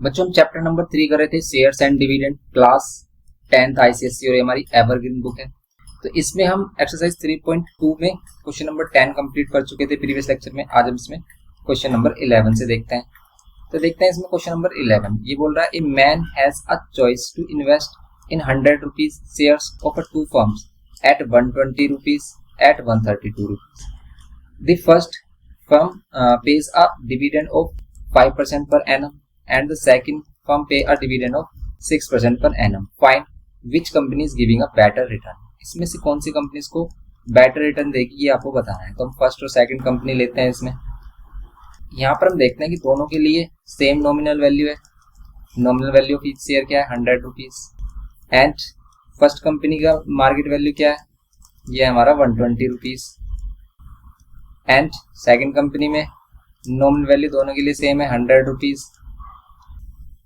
बच्चों हम chapter number 3 कर रहे थे shares and dividend, class 10th ICSE और ये हमारी एवरग्रीन बुक है। तो इसमें हम एक्सरसाइज 3.2 में क्वेश्चन नंबर 10 कंप्लीट कर चुके थे प्रीवियस लेक्चर में। आज हम इसमें क्वेश्चन नंबर 11 से देखते हैं। तो देखते हैं इसमें क्वेश्चन नंबर 11 ये बोल रहा है, a man has a choice to invest in 100 rupees shares of two firms at 120 rupees at 132 rupees. The first firm pays a dividend of 5% per annum and the second firm pay a dividend of 6% per annum. Find which company is giving a better return. इसमें से कौन सी companies को better return देगी ये आपको बताना है। तो हम फर्स्ट और सेकंड कंपनी लेते हैं। इसमें यहाँ पर हम देखते हैं कि दोनों के लिए सेम नॉमिनल वैल्यू है। Nominal value of each share क्या है, 100 रुपीज। एंड फर्स्ट कंपनी का मार्केट वैल्यू क्या है, ये हमारा 120 रुपीज। एंड सेकेंड कंपनी में नॉमिनल वैल्यू दोनों के लिए सेम है, 100 रुपीज।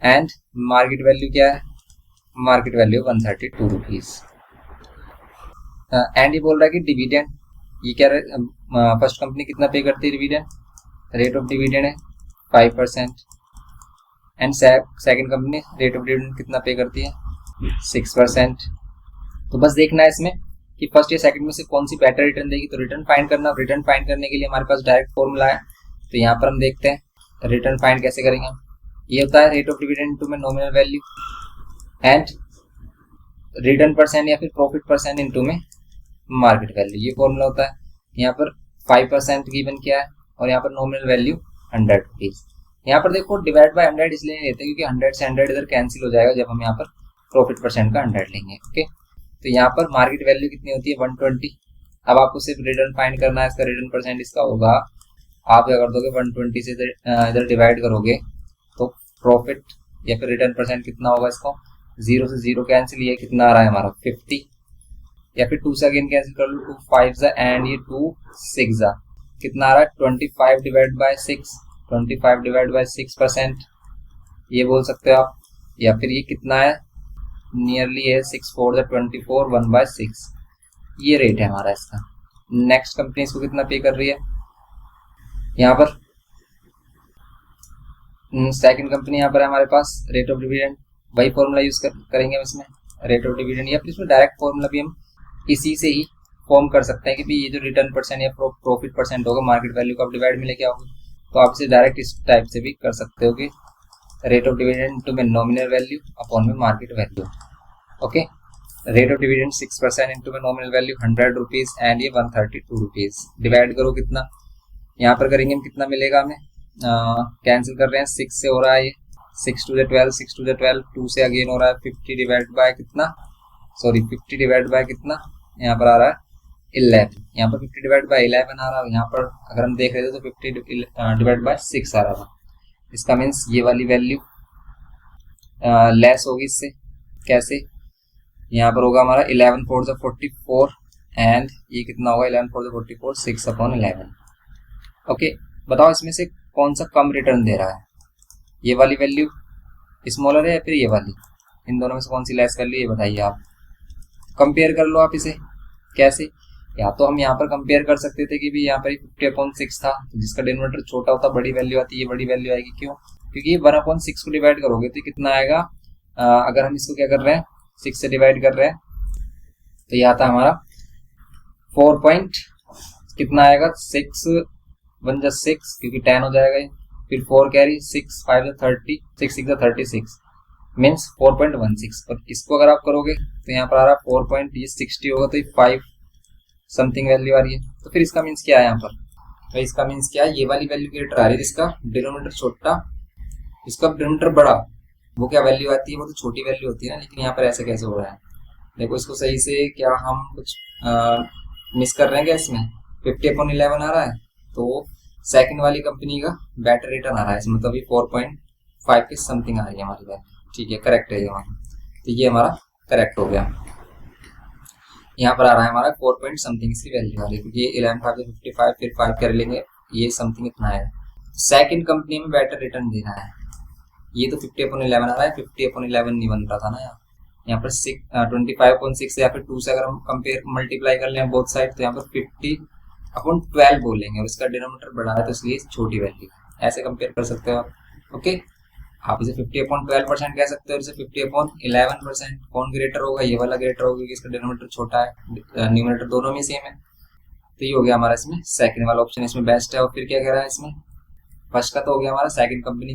एंड मार्केट वैल्यू क्या है, मार्केट वैल्यू 132 रुपीज। एंड ये बोल रहा है कि डिविडेंड ये क्या फर्स्ट कंपनी कितना पे करती है डिविडेंड, रेट ऑफ डिविडेंड है 5%। And second company rate of dividend कितना पे करती है, 6%। तो बस देखना है इसमें कि फर्स्ट या सेकंड में से कौन सी बेटर रिटर्न देगी। तो रिटर्न फाइंड करना, रिटर्न फाइंड करने के लिए हमारे पास डायरेक्ट फॉर्मूला है। तो यहाँ पर हम देखते हैं रिटर्न फाइंड कैसे करेंगे। ये होता है रेट ऑफ डिविडेंड इनटू में nominal value and return percent या फिर प्रॉफिट परसेंट इनटू में मार्केट वैल्यू, ये फॉर्मूला होता है। यहाँ पर 5% गिवन किया है और यहाँ पर नॉमिनल वैल्यू 100 रुपीज। यहाँ पर देखो डिवाइड बाय 100 इसलिए नहीं लेते क्योंकि 100 से 100 इधर कैंसिल हो जाएगा जब हम यहाँ पर प्रॉफिट परसेंट का 100 लेंगे। ओके, तो यहाँ पर मार्केट वैल्यू कितनी होती है, 120। अब आपको सिर्फ रिटर्न फाइंड करना है। इसका रिटर्न परसेंट इसका होगा, आप क्या कर दोगे 120 से इधर डिवाइड करोगे तो प्रॉफिट या फिर रिटर्न परसेंट कितना होगा, इसको 0 से 0 कैंसिल, ये कितना आ रहा है हमारा 50। या फिर 2 से अगेन कैंसिल कर लो, 2 5 एंड ये 2 6 कितना आ रहा है 25 डिवाइड बाय 6, 25 डिवाइड बाय 6% ये बोल सकते हो आप। या फिर ये कितना है, नियरली है 6 4 24 1/6, ये रेट है हमारा इसका। नेक्स्ट कंपनी इसको कितना पे कर रही है, यहाँ पर सेकंड कंपनी यहाँ पर है हमारे पास रेट ऑफ डिविडेंड। वही फॉर्मूला यूज करेंगे हम इसमें, रेट ऑफ डिविडेंड। या फिर इसमें डायरेक्ट फॉर्मूला भी हम इसी से ही फॉर्म कर सकते हैं कि ये जो रिटर्न परसेंट या प्रॉफिट परसेंट होगा मार्केट वैल्यू को आप डिवाइड में लेके आओगे। तो आप इसे डायरेक्ट इस टाइप से भी कर सकते हो कि रेट ऑफ डिविडेंड टू में नॉमिनल वैल्यू अपॉन में market value. Okay, rate of dividend 6% into में नॉमिनल वैल्यू 100 रुपीज एंड ये 132 रुपीज। डिवाइड करो कितना, यहाँ पर करेंगे हम कितना मिलेगा हमें, कैंसिल कर रहे हैं 6 से हो रहा है ये 6 2 12, 6 2 12, 2 से अगेन हो रहा है 50 डिवाइड बाय कितना, सॉरी 50 डिवाइड बाय कितना, यहाँ पर आ रहा है 11। यहाँ पर 50 डिवाइड बाय 11 आ रहा है। यहाँ पर अगर हम देख रहे थे तो 50 डिवाइड बाय 6 आ रहा था। इसका मीन्स ये वाली वैल्यू लेस होगी इससे। कैसे, यहाँ पर होगा हमारा 11 4 44 एंड ये कितना होगा 11 4 44, 6/11। ओके, बताओ इसमें से कौन सा कम रिटर्न दे रहा है, ये वाली वैल्यू स्मॉलर है या फिर ये वाली, इन दोनों में से कौन सी लेस वैल्यू, ये बताइए आप। कंपेयर कर लो आप इसे। कैसे, या तो हम यहाँ पर कंपेयर कर सकते थे कि भी यहाँ पर 50/6 था, तो जिसका डिनोमिनेटर छोटा होता बड़ी वैल्यू आती है, ये बड़ी वैल्यू आएगी। क्यों, क्योंकि ये 1/6 को डिवाइड करोगे तो कितना आएगा, अगर हम इसको क्या कर रहे हैं 6 से डिवाइड कर रहे हैं तो ये आता हमारा 4 पॉइंट कितना आएगा, 6 1 6 क्योंकि 10 हो जाएगा ये, फिर 4 कैरी 6 5 30, 6 6 36 मीन्स 4.16। और इसको अगर आप करोगे तो यहाँ पर आ रहा है 4.60 होगा तो 5 समथिंग वैल्यू आ रही है। तो फिर इसका मीन्स क्या है यहाँ पर, तो इसका मीन्स क्या है, ये वाली वैल्यू ग्रेटर आ रही है जिसका डिनोमिनेटर छोटा, इसका डिनोमिनेटर बड़ा, वो क्या वैल्यू आती है, वो तो छोटी वैल्यू होती है ना। लेकिन यहाँ पर ऐसे कैसे हो रहा है, देखो इसको सही से, क्या हम कुछ मिस कर रहे हैं क्या, इसमें 50/11 आ रहा है तो सेकंड वाली कंपनी का बेटर रिटर्न आ रहा है इसमें, तो अभी 4.5 की समथिंग आ रही है हमारी वैल्यू। ठीक है, करेक्ट है ये हमारा। तो ये हमारा करेक्ट हो गया। यहाँ पर आ रहा है हमारा 4 पॉइंट समथिंग इसकी वैल्यू आ रही है क्योंकि ये 11 5 55 फिर 5 कर लेंगे, ये समथिंग इतना है। सेकंड कंपनी में बेटर रिटर्न दे रहा है, ये तो 50/11 आ रहा है, 50/11 नहीं बन रहा था ना यहाँ पर 25/6 या फिर 2 से अगर हम कंपेयर मल्टीप्लाई कर लें बोथ साइड तो यहाँ पर 50/12 बोलेंगे और इसका डिनोमिनेटर बड़ा है तो इसलिए छोटी वैल्यू, ऐसे कंपेयर कर सकते हो आप। ओके, आप इसे 50/12% कह सकते हो, इसे 50/11%। कौन ग्रेटर होगा? ये वाला ग्रेटर होगा क्योंकि इसका डिनोमिनेटर छोटा है, न्यूमरेटर दोनों में सेम है। तो ये हो गया हमारा इसमें सेकंड वाला ऑप्शन इसमें बेस्ट है। और फिर क्या कह रहा है इसमें? फर्स्ट का तो हो गया हमारा second company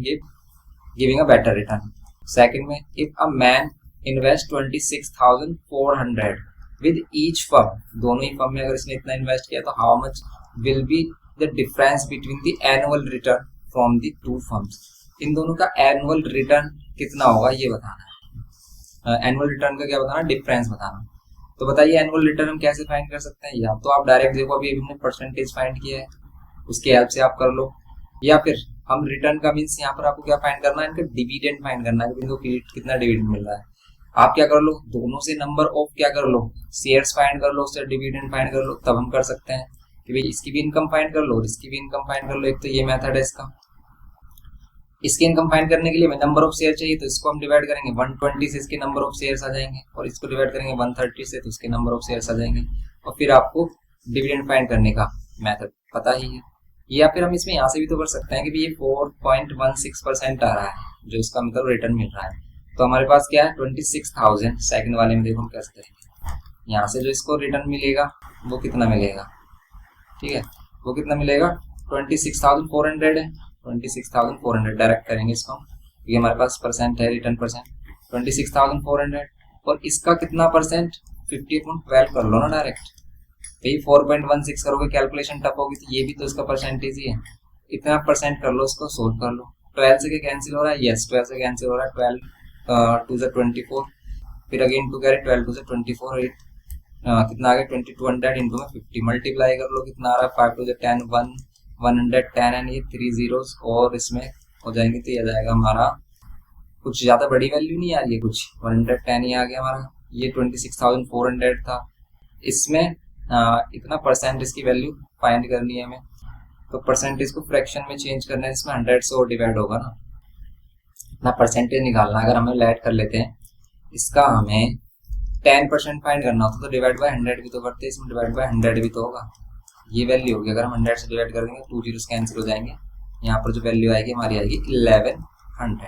giving a better return. Second में if a man invest 26,400 with each firm, दोनों ही फर्म में अगर इसने इतना इन्वेस्ट किया तो how much will be the difference between the annual return from the two firms. इन दोनों का एनुअल रिटर्न कितना होगा ये बताना है। एनुअल रिटर्न का क्या बताना? डिफरेंस बताना। तो बताइए एनुअल रिटर्न हम कैसे फाइंड कर सकते हैं? या तो आप डायरेक्ट देखो, अभी हमने परसेंटेज फाइंड किया है, उसके हेल्प से आप कर लो, या फिर हम रिटर्न का मीन्स यहाँ पर आपको क्या फाइंड करना है? इनका डिविडेंड फाइंड करना है, इनको कितना डिविडेंड मिल रहा है। आप क्या कर लो, दोनों से नंबर ऑफ क्या कर लो, शेयर्स फाइंड कर लो, उससे डिविडेंड फाइंड कर लो, तब हम कर सकते हैं कि भाई इसकी भी इनकम फाइंड कर लो, इसकी भी इनकम फाइंड कर लो। एक तो ये मेथड है इसका। इसकी इनकम फाइंड करने के लिए हमें नंबर ऑफ शेयर चाहिए, तो इसको हम डिवाइड करेंगे 120 से, इसके नंबर ऑफ शेयर्स आ जाएंगे, और इसको डिवाइड करेंगे 130 से, तो इसके नंबर ऑफ शेयर्स आ जाएंगे। और फिर आपको डिविडेंड फाइंड करने का मेथड पता ही है। या फिर हम इसमें यहाँ से भी तो कर सकते हैं कि ये 4.16% आ रहा है, जो इसका मतलब रिटर्न मिल रहा है। तो हमारे पास क्या है? 26,000। सेकंड वाले में देखो हम कैसे करेंगे। यहाँ से जो इसको रिटर्न मिलेगा वो कितना मिलेगा? ठीक है, वो कितना मिलेगा? 26,400 है। 26,400 डायरेक्ट करेंगे इसको, ये हमारे पास परसेंट है, रिटर्न परसेंट 26,400। और इसका कितना परसेंट? 50/12 कर लो ना डायरेक्ट। भाई 4.16 करोगे कैलकुलेशन टफ होगी, तो ये भी तो इसका परसेंटेज ही है। इतना परसेंट कर लो, इसको सोल्व कर लो। 12 से क्या कैंसिल हो रहा है? यस, 12 से कैंसिल हो रहा है। 12 2 से 24, फिर अगेन 2 कह रहे 12 2 से 24, 8 कितना आ गया? 2200 इंटू में 50 मल्टीप्लाई कर लो, कितना आ रहा है? 5 2 से 10 110 एंड ये 3 zeros और इसमें हो जाएंगे, तो ये आ जाएगा हमारा, कुछ ज्यादा बड़ी वैल्यू नहीं आ रही है, कुछ 110 ही आ गया हमारा। ये 26,400 था, इसमें इतना परसेंट इसकी वैल्यू फाइंड करनी है हमें। तो परसेंटेज को फ्रैक्शन में चेंज करना है, इसमें 100 से और डिवाइड होगा ना, इतना परसेंटेज निकालना। अगर हमें ऐड कर लेते हैं, इसका हमें 10% फाइंड करना होता तो डिवाइड बाय 100 भी तो करते हैं, इसमें डिवाइड बाय 100 भी तो होगा। ये वैल्यू होगी, अगर हम 100 से डिवाइड कर देंगे 2 zeros कैंसिल हो जाएंगे, यहाँ पर जो वैल्यू आएगी हमारी आएगी 1100।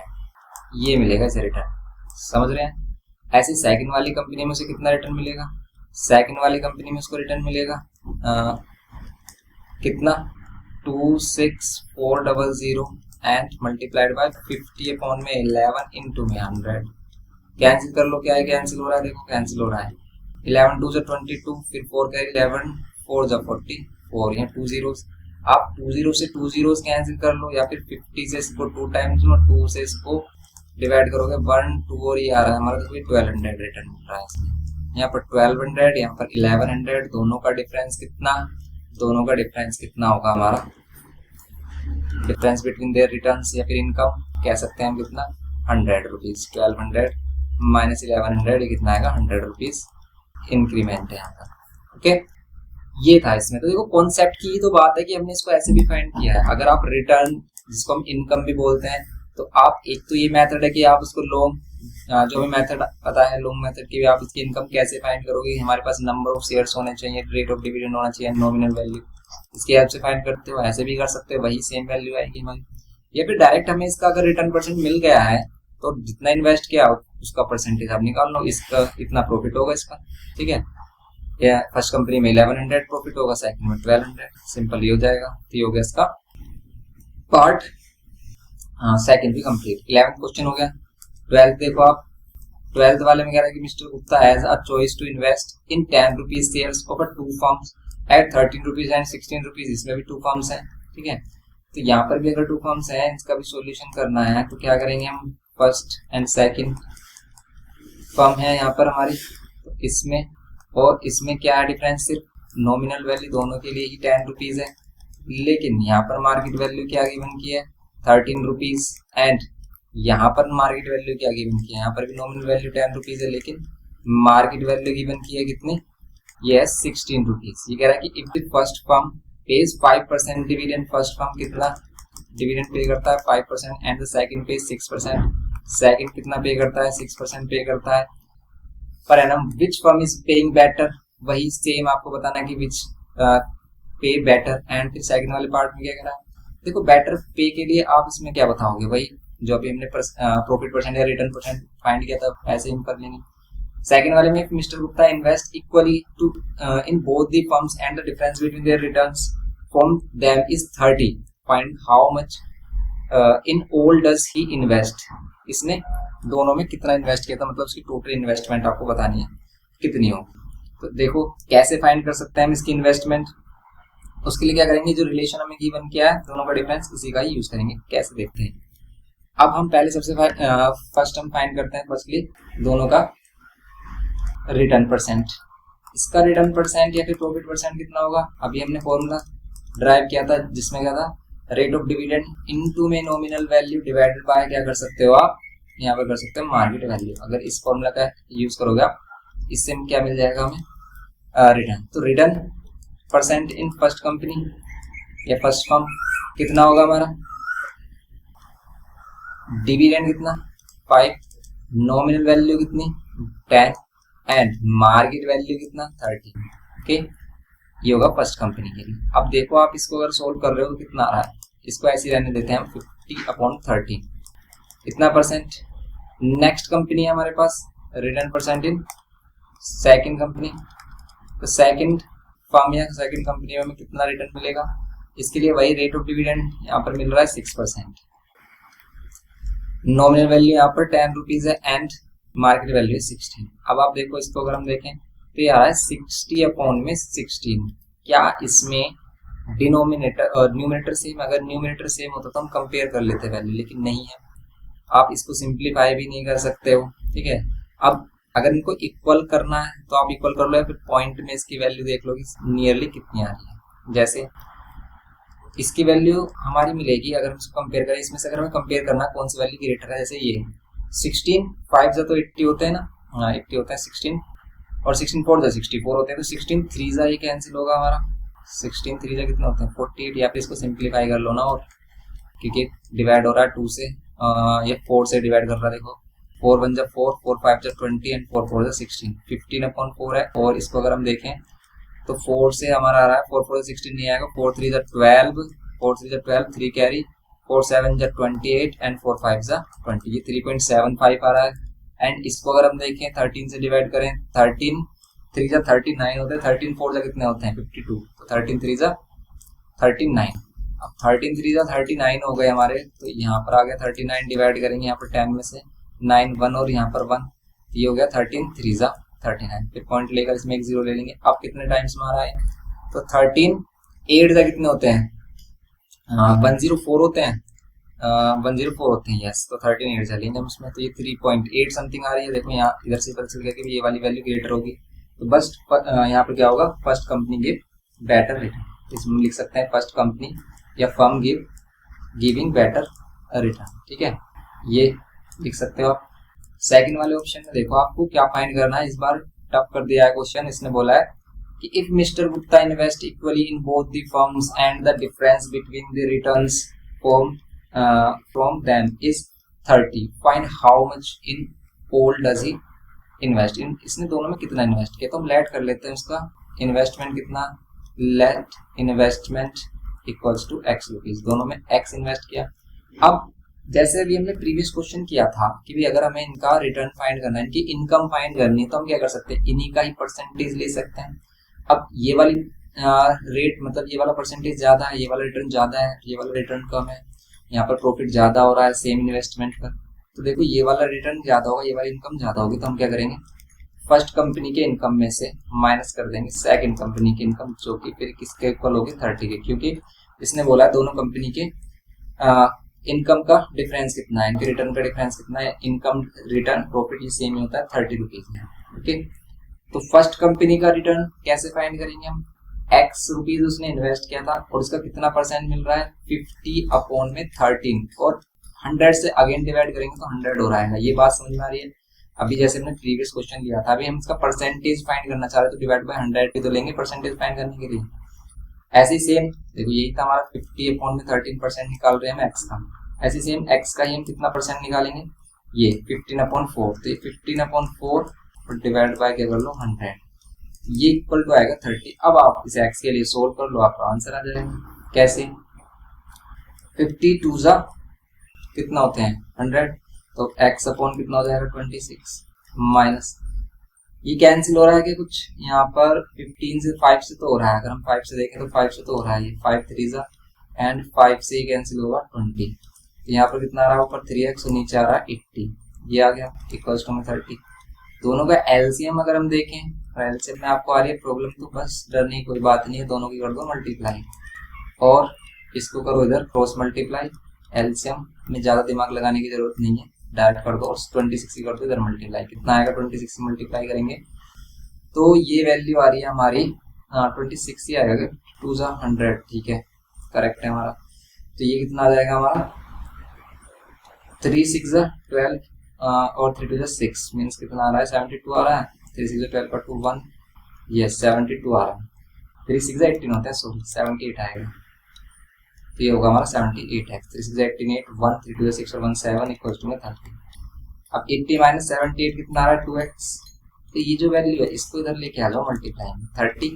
ये मिलेगा इसे रिटर्न, समझ रहे हैं? ऐसे सेकंड वाली कंपनी में उसे कितना रिटर्न मिलेगा? सेकंड वाली कंपनी में उसको रिटर्न मिलेगा कितना? 26,400 एंड मल्टीप्लाइड बाय 50/11 इंटू में 100। कैंसिल कर लो, क्या है? कैंसिल हो रहा है, देखो कैंसिल हो रहा है। 11 2 से 22, फिर 4 का 11 4 जा 44, यहाँ 2 zeros। आप 2 zeros से 2 zeros कैंसिल कर लो, या फिर 50 से इसको 2 टाइम्स लो, 2 से इसको डिवाइड करोगे 1 2 और ये आ रहा है हमारा, तो 1200 रिटर्न मिल रहा है इसमें। यहाँ पर 1200, यहाँ पर 1100, दोनों का डिफरेंस कितना? दोनों का डिफरेंस कितना होगा हमारा? डिफरेंस बिटवीन देयर रिटर्न्स या फिर इनकम कह सकते हैं हम कितना? 100 रुपीज। 1200 माइनस 1100, ये कितना आएगा? 100 रुपीज इंक्रीमेंट है यहाँ पर। ओके, ये था इसमें। तो देखो कॉन्सेप्ट की तो बात है कि हमने इसको ऐसे भी फाइंड किया है। अगर आप रिटर्न, जिसको हम इनकम भी बोलते हैं, तो आप एक तो ये मेथड है कि आप उसको लॉन्ग, जो भी मेथड पता है लॉन्ग मेथड की, आप इसकी इनकम कैसे फाइंड करोगे? हमारे पास नंबर ऑफ शेयर्स होने चाहिए, रेट ऑफ डिविडेंड होना चाहिए, नॉमिनल वैल्यू, इसकी हेल्प से फाइंड करते हो। ऐसे भी कर सकते हो, वही सेम वैल्यू आएगी हमारी। या फिर डायरेक्ट हमें इसका अगर रिटर्न परसेंट मिल गया है, तो जितना इन्वेस्ट किया उसका परसेंटेज आप निकाल लो, इसका इतना प्रॉफिट होगा इसका। ठीक है, या फर्स्ट कंपनी में 1100 प्रॉफिट होगा, सेकंड में 1200, सिंपल ही हो जाएगा। तो ये हो गया इसका पार्ट सेकंड भी कंप्लीट। 11th क्वेश्चन हो गया। 12th देखो आप, 12th वाले में कह रहा है कि Mister Gupta has a choice to invest in 10 rupees shares of 2 firms at 13 rupees and 16 rupees. इसमें भी 2 फर्म्स हैं। ठीक है, तो यहाँ पर भी अगर 2 फर्म्स हैं, इसका भी सोल्यूशन करना है, तो क्या करेंगे हम? फर्स्ट एंड सेकंड फर्म है यहाँ पर हमारी, तो इसमें और इसमें क्या है डिफरेंस? सिर्फ नॉमिनल वैल्यू दोनों के लिए ही 10 रुपीज है, लेकिन यहाँ पर मार्केट वैल्यू क्या गिवन की है? 13 रुपीज। एंड यहाँ पर मार्केट वैल्यू क्या गिवन की है? यहाँ पर भी नॉमिनल वैल्यू 10 रुपीज है, लेकिन मार्केट वैल्यू गिवन की है कितनी? ये 16 रुपीज। ये कह रहा है कि if the first firm page 5% dividend, first firm कितना डिविडेंड पे करता है? 5%। And the second page 6%, second कितना पे करता है? 6% पे करता है per annum. Which firm is paying better? वही सेम आपको बताना कि विच पे बेटर। एंड फिर सेकंड वाले पार्ट में क्या करा? देखो बेटर पे के लिए आप इसमें क्या बताओगे? भाई जो अभी हमने प्रॉफिट परसेंट या रिटर्न परसेंट फाइंड किया था ऐसे हम कर लेंगे। सेकंड वाले में Mister Gupta invest equally to in both the firms and the difference between their returns from them is 30, find how much in all does he invest. इसने दोनों में कितना इन्वेस्ट किया था, मतलब उसकी टोटल इन्वेस्टमेंट आपको बतानी है कितनी हो। तो देखो कैसे फाइंड कर सकते हैं हम इसकी इन्वेस्टमेंट। उसके लिए क्या करेंगे, जो रिलेशन हमें गिवन किया है दोनों का डिफरेंस इसी का ही यूज करेंगे। कैसे देखते हैं, अब हम पहले सबसे फर्स्ट हम फाइंड करते हैं फर्स्टली दोनों का रिटर्न परसेंट। इसका रिटर्न परसेंट या फिर प्रॉफिट परसेंट कितना होगा, अभी हमने फॉर्मूला ड्राइव किया था जिसमें क्या था, रेट ऑफ डिविडेंड इनटू में नॉमिनल वैल्यू डिवाइडेड बाय क्या कर सकते हो आप, यहाँ पर कर सकते हो मार्केट वैल्यू। अगर इस फॉर्मूला का यूज करोगे आप, इससे क्या मिल जाएगा हमें रिटर्न। तो return percent in first company या फर्स्ट फर्म कितना होगा हमारा, डिविडेंड कितना 5, नॉमिनल वैल्यू कितनी 10 एंड मार्केट वैल्यू कितना 30। ओके, ये होगा फर्स्ट कंपनी के लिए। अब देखो आप इसको अगर सोल्व कर रहे हो कितना आ रहा है, इसको ऐसे रहने देते हैं हम 50/30 इतना परसेंट। नेक्स्ट कंपनी है हमारे पास return percent in second company, तो सेकंड फर्म या सेकंड कंपनी में हमें कितना रिटर्न मिलेगा, इसके लिए वही रेट ऑफ डिविडेंड यहाँ पर मिल रहा है 6%, नॉमिनल वैल्यू यहाँ पर 10 रुपीज है एंड मार्केट वैल्यू है 16। अब आप देखो इसको अगर हम देखें तो ये आ रहा है 60/16। क्या इसमें डिनोमिनेटर और न्यूमरेटर सेम, अगर न्यूमरेटर सेम होता तो हम कंपेयर कर लेते वैल्यू, लेकिन नहीं है। आप इसको सिंप्लीफाई भी नहीं कर सकते हो, ठीक है। अब अगर इनको इक्वल करना है तो आप इक्वल कर लो, या फिर पॉइंट में इसकी वैल्यू देख लो कि नियरली कितनी आ रही है। जैसे इसकी वैल्यू हमारी मिलेगी अगर हम इसको कंपेयर करें, इसमें से अगर हमें कंपेयर करना कौन सी वैल्यू ग्रेटर है, जैसे ये 16 5 तो 80 होते हैं ना, हाँ 80 होता है 16, और 16 4 64 होते हैं, तो 16 3 ये कैंसिल होगा हमारा, 16 3 कितना होता है 48। या फिर इसको सिंप्लीफाई कर लो ना, और क्योंकि डिवाइड हो रहा है 2 से, ये 4 से डिवाइड कर रहा है, देखो 4 1 4 4 5 20 एंड 4 4 16, 15/4 है। और इसको अगर हम देखें तो 4 से हमारा आ रहा है 4 4 16 नहीं आएगा, 4 3 12, 4 3 12, 3 कैरी, 4 7 28 एंड 4 5 20, ये 3.75 आ रहा है। एंड इसको अगर हम देखें 13 से डिवाइड करें, 13 3 39 होते हैं, 13 4 कितने होते हैं 52, तो 13 3 39। अब 13 3 39 हो गए हमारे, तो यहाँ पर आ गया 39 डिवाइड करेंगे यहाँ पर 10 में से 9 1 और यहाँ पर 1, ये हो गया 13 3 39। फिर पॉइंट लेकर इसमें एक 0 ले लेंगे। अब कितने टाइम्स में आ रहा है, तो 13 8 कितने होते हैं 104 होते हैं, 104 होते हैं, यस। तो 13 8 चलेंगे हम उसमें, तो ये 3.8 समथिंग आ रही है। देखो यहाँ इधर से इधर से करके ये वाली वैल्यू ग्रेटर होगी, तो बस यहाँ पर क्या होगा, first company give better return. इसमें लिख सकते हैं फर्स्ट कंपनी या फर्म गिविंग बेटर रिटर्न, ठीक है, ये लिख सकते हो आप। सेकंड वाले ऑप्शन में देखो आपको क्या फाइंड करना है, इस बार टफ कर दिया है क्वेश्चन। इसने बोला है कि if mister Gupta invest equally in both the firms and the difference between the returns from them is 30, find how much in all does he invest. इसने दोनों में कितना इन्वेस्ट किया, तो हम लेट कर लेते हैं इसका इन्वेस्टमेंट कितना, let investment equals to x rupees, दोनों में x इन्वेस्ट किया। अब जैसे अभी हमने प्रीवियस क्वेश्चन किया था कि भी अगर हमें इनका रिटर्न फाइंड करना है, इनकी इनकम फाइंड करनी है, तो हम क्या कर सकते हैं, इन्हीं का ही परसेंटेज ले सकते हैं। अब ये वाली रेट मतलब ये वाला परसेंटेज ज्यादा है, ये वाला रिटर्न ज्यादा है, ये वाला रिटर्न कम है, यहाँ पर प्रॉफिट ज्यादा हो रहा है सेम इन्वेस्टमेंट पर, तो देखो ये वाला रिटर्न ज्यादा होगा, ये वाली इनकम ज्यादा होगी, तो हम क्या करेंगे, फर्स्ट कंपनी के इनकम में से माइनस कर देंगे सेकंड कंपनी की इनकम, जो कि फिर किसके इक्वल होगी 30 के, क्योंकि इसने बोला है दोनों कंपनी के इनकम का डिफरेंस कितना है, इनके रिटर्न का डिफरेंस कितना है, इनकम रिटर्न प्रॉफिट ये सेम ही होता है 30 रुपीज में। ओके, तो फर्स्ट कंपनी का रिटर्न कैसे फाइंड करेंगे हम, x रुपीज उसने इन्वेस्ट किया था और उसका कितना परसेंट मिल रहा है 50/13, और 100 से अगेन डिवाइड करेंगे तो 100 हो रहा है। ये बात समझ में आ रही है। अभी जैसे हमने प्रीवियस क्वेश्चन लिया था, अभी हम इसका परसेंटेज फाइंड करना चाह रहे हैं, तो डिवाइड बाय 100 भी तो लेंगे परसेंटेज फाइंड करने के लिए। ऐसे ही सेम देखो, यही था हमारा 50/13% निकाल रहे हैं हम x का, ऐसे सेम x का ही हम कितना परसेंट निकालेंगे, ये 15/4, तो ये 15/4 और डिवाइड बाय क्या कर लो 100, ये इक्वल टू आएगा 30। अब आप इसे x के लिए सोल्व कर लो, आपका आंसर आ जाएगा। कैसे, 50 2 कितना होते हैं 100, तो x अपॉन कितना हो जाएगा 26 माइनस, ये कैंसिल हो रहा है कि कुछ यहाँ पर 15 से 5 से तो हो रहा है, अगर हम 5 से देखें तो 5 से तो हो रहा है, ये 5 3 जा एंड 5 से ही कैंसिल होगा 20, तो यहाँ पर कितना आ रहा है ऊपर 3x और नीचे आ रहा है 80, ये आ गया इक्वल्स टू 30। दोनों का एलसीएम अगर हम देखें और एलसीएम में आपको आ रही है प्रॉब्लम, तो बस डरने की कोई बात नहीं है, दोनों की कर दो मल्टीप्लाई और इसको करो इधर क्रॉस मल्टीप्लाई। एलसीएम में ज्यादा दिमाग लगाने की जरूरत नहीं है, डायरेक्ट कर दो और 26 की कर दो इधर मल्टीप्लाई, कितना आएगा 26 से मल्टीप्लाई करेंगे तो ये वैल्यू आ रही है हमारी 26 ही आएगा, 2 जा 100, ठीक है करेक्ट है हमारा। तो ये कितना आ जाएगा हमारा 3 6 जा 12 और 3 2 जा 6 मीन्स कितना आ रहा है 72 आ रहा है, 3 6 जा 12 पर 2 1, ये 72 आ रहा है, 3 6 जा 18 होता है सॉरी 78 आएगा, तो ये होगा हमारा 78 है, 3 6 जा 18 1 3 2 जा 6 और 1 7 इक्वल्स टू 30। अब 80 माइनस 78 कितना आ रहा है 2x, तो ये जो वैल्यू है इसको इधर लेके आ जाओ मल्टीप्लाई में, 30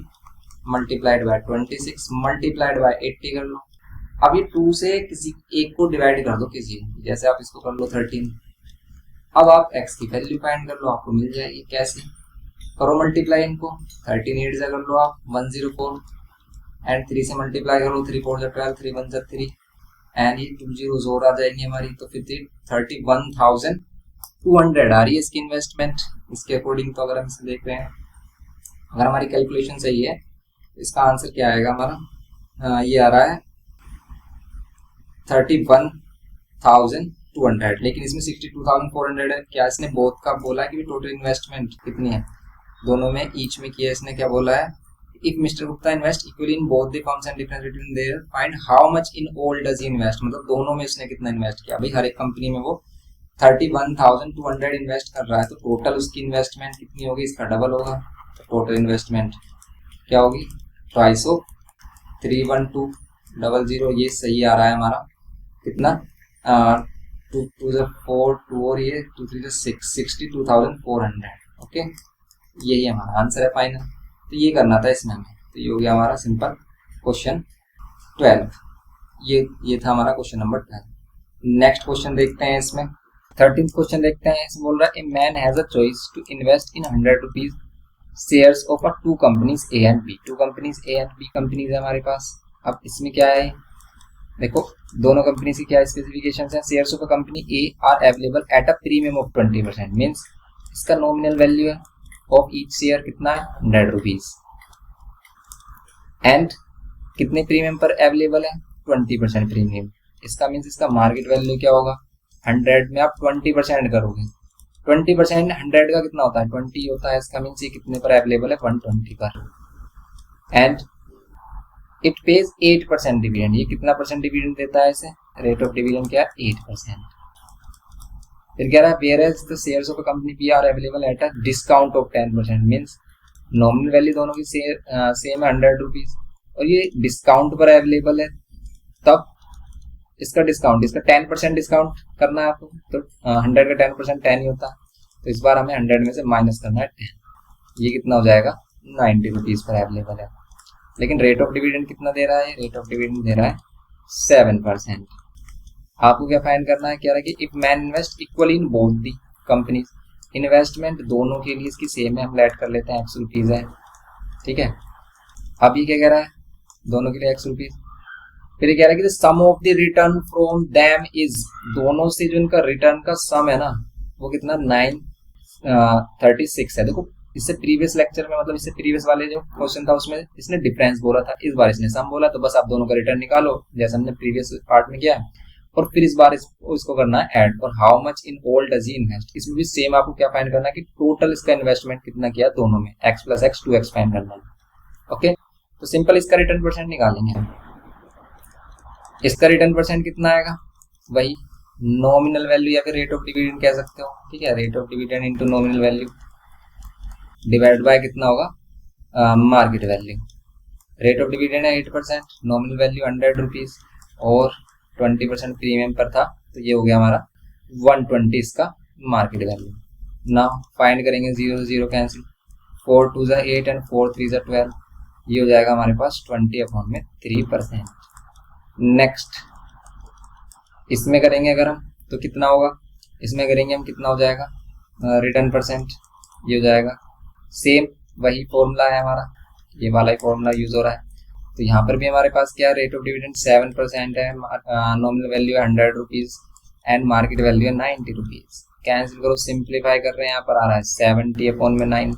मल्टीप्लाइड बाय 26 मल्टीप्लाइड बाय 80 कर लो। अब ये 2 से किसी एक को डिवाइड कर दो किसी, जैसे आप इसको कर लो 13, अब आप x की वैल्यू फाइंड कर लो, आपको मिल जाएगी, कैसे करो मल्टीप्लाई इनको, 13 8 से कर लो आप 104 एंड 3 से मल्टीप्लाई करो 3 4 जा 12 3 1 जा 3 एंड ये 2 zeros और आ जाएंगी हमारी, तो फिर 31,200 आ रही है इसकी इन्वेस्टमेंट इसके अकॉर्डिंग। तो अगर हम इसे देख रहे हैं, अगर हमारी कैलकुलेशन सही है इसका आंसर क्या आएगा हमारा, ये आ रहा है 31,200, लेकिन इसमें 62,400 है। क्या इसने बोथ का बोला है कि टोटल इन्वेस्टमेंट कितनी है, दोनों में ईच में किया इसने, क्या बोला है if mister Gupta invest equally in both the firms and difference between there find how much in all does he invest, मतलब दोनों में उसने कितना इन्वेस्ट किया। भाई हर एक कंपनी में वो 31,200 इन्वेस्ट कर रहा है, तो टोटल उसकी इन्वेस्टमेंट कितनी होगी, इसका डबल होगा, तो टोटल इन्वेस्टमेंट क्या होगी 312,312,00, ये सही आ रहा है हमारा कितना 2 2 4 2 और ये 2 3 6 62,400, ओके यही हमारा आंसर है फाइनल। तो ये करना था इसमें हमें, तो ये हो गया हमारा सिंपल क्वेश्चन 12, ये था हमारा क्वेश्चन नंबर 12। नेक्स्ट क्वेश्चन देखते हैं, इसमें 13th क्वेश्चन देखते हैं। इसमें बोल रहा है a man has a choice to invest in 100 rupees shares of a 2 companies A and B, 2 companies A and B companies है हमारे पास। अब इसमें क्या है, देखो दोनों कंपनी की क्या स्पेसिफिकेशंस हैं, shares of a company A R available at a premium of 20%, means इसका नॉमिनल वैल्यू है ऑफ ईच शेयर कितना है 100 रुपीज एंड कितने प्रीमियम पर अवेलेबल है 20% प्रीमियम, इसका मींस इसका मार्केट वैल्यू क्या होगा 100 में आप 20% करोगे, 20% 100 का कितना होता है 20 होता है, इसका मींस ये कितने पर अवेलेबल है 120 पर एंड इट पेज 8% डिविडेंड, ये कितना परसेंट डिविडेंड देता है इसे, रेट ऑफ डिविडेंड क्या है 8%। फिर कह रहा है whereas the shares of a company B are available at a discount of 10%, means nominal value दोनों की सेम है 100 रुपीज और ये डिस्काउंट पर अवेलेबल है, तब इसका डिस्काउंट, इसका 10% डिस्काउंट करना है आपको, तो 100 का 10% 10 ही होता है, तो इस बार हमें 100 में से माइनस करना है 10, ये कितना हो जाएगा 90 रुपीज पर अवेलेबल है। लेकिन रेट ऑफ डिविडेंड कितना दे रहा है, रेट ऑफ डिविडेंड दे रहा है 7%। आपको क्या फाइंड करना है, कह रहा है कि if man invest equally in both the companies, investment दोनों के लिए इसकी सेम है, हम ऐड कर लेते हैं x रुपीज है, ठीक है। अब ये क्या कह रहा है दोनों के लिए x रुपीज, फिर ये कह रहा है कि sum of the return from them is, दोनों से जो इनका रिटर्न का सम है ना वो कितना 936 है। देखो इससे प्रीवियस लेक्चर में, मतलब इससे प्रीवियस वाले जो क्वेश्चन था उसमें इसने डिफरेंस बोला था, इस बार इसने सम बोला, तो बस आप दोनों का रिटर्न निकालो जैसे हमने प्रीवियस पार्ट में किया है, और फिर इस बार इसको करना है ऐड, और how much in all does he invest, इसमें भी सेम आपको क्या फाइंड करना है कि टोटल इसका इन्वेस्टमेंट कितना किया दोनों में, x plus x 2x find करना है, ओके। तो सिंपल इसका रिटर्न परसेंट निकालेंगे हम, इसका रिटर्न परसेंट कितना आएगा, वही नॉमिनल वैल्यू या फिर रेट ऑफ डिविडेंड कह सकते हो, ठीक है, rate of dividend into nominal value divide by कितना होगा market value, rate of dividend है 8%, नॉमिनल वैल्यू 100 रुपीज और 20% प्रीमियम पर था, तो ये हो गया हमारा 120 इसका मार्केट वैल्यू। नाउ फाइंड करेंगे 0 0 कैंसिल, 4 2 जा 8 एंड 4 3 जा 12, ये हो जाएगा हमारे पास 20 अपॉन में 3%। नेक्स्ट इसमें करेंगे अगर हम तो कितना होगा, इसमें करेंगे हम कितना हो जाएगा, रिटर्न परसेंट ये हो जाएगा। सेम वही फॉर्मूला है हमारा, ये वाला ही फॉर्मूला यूज हो रहा है। तो यहाँ पर भी हमारे पास क्या रेट ऑफ डिविडेंड 7% है, नॉमिनल वैल्यू है 100 रुपीज एंड मार्केट वैल्यू है 90 रुपीज। कैंसिल करो, सिंप्लीफाई कर रहे हैं, यहाँ पर आ रहा है 70/9।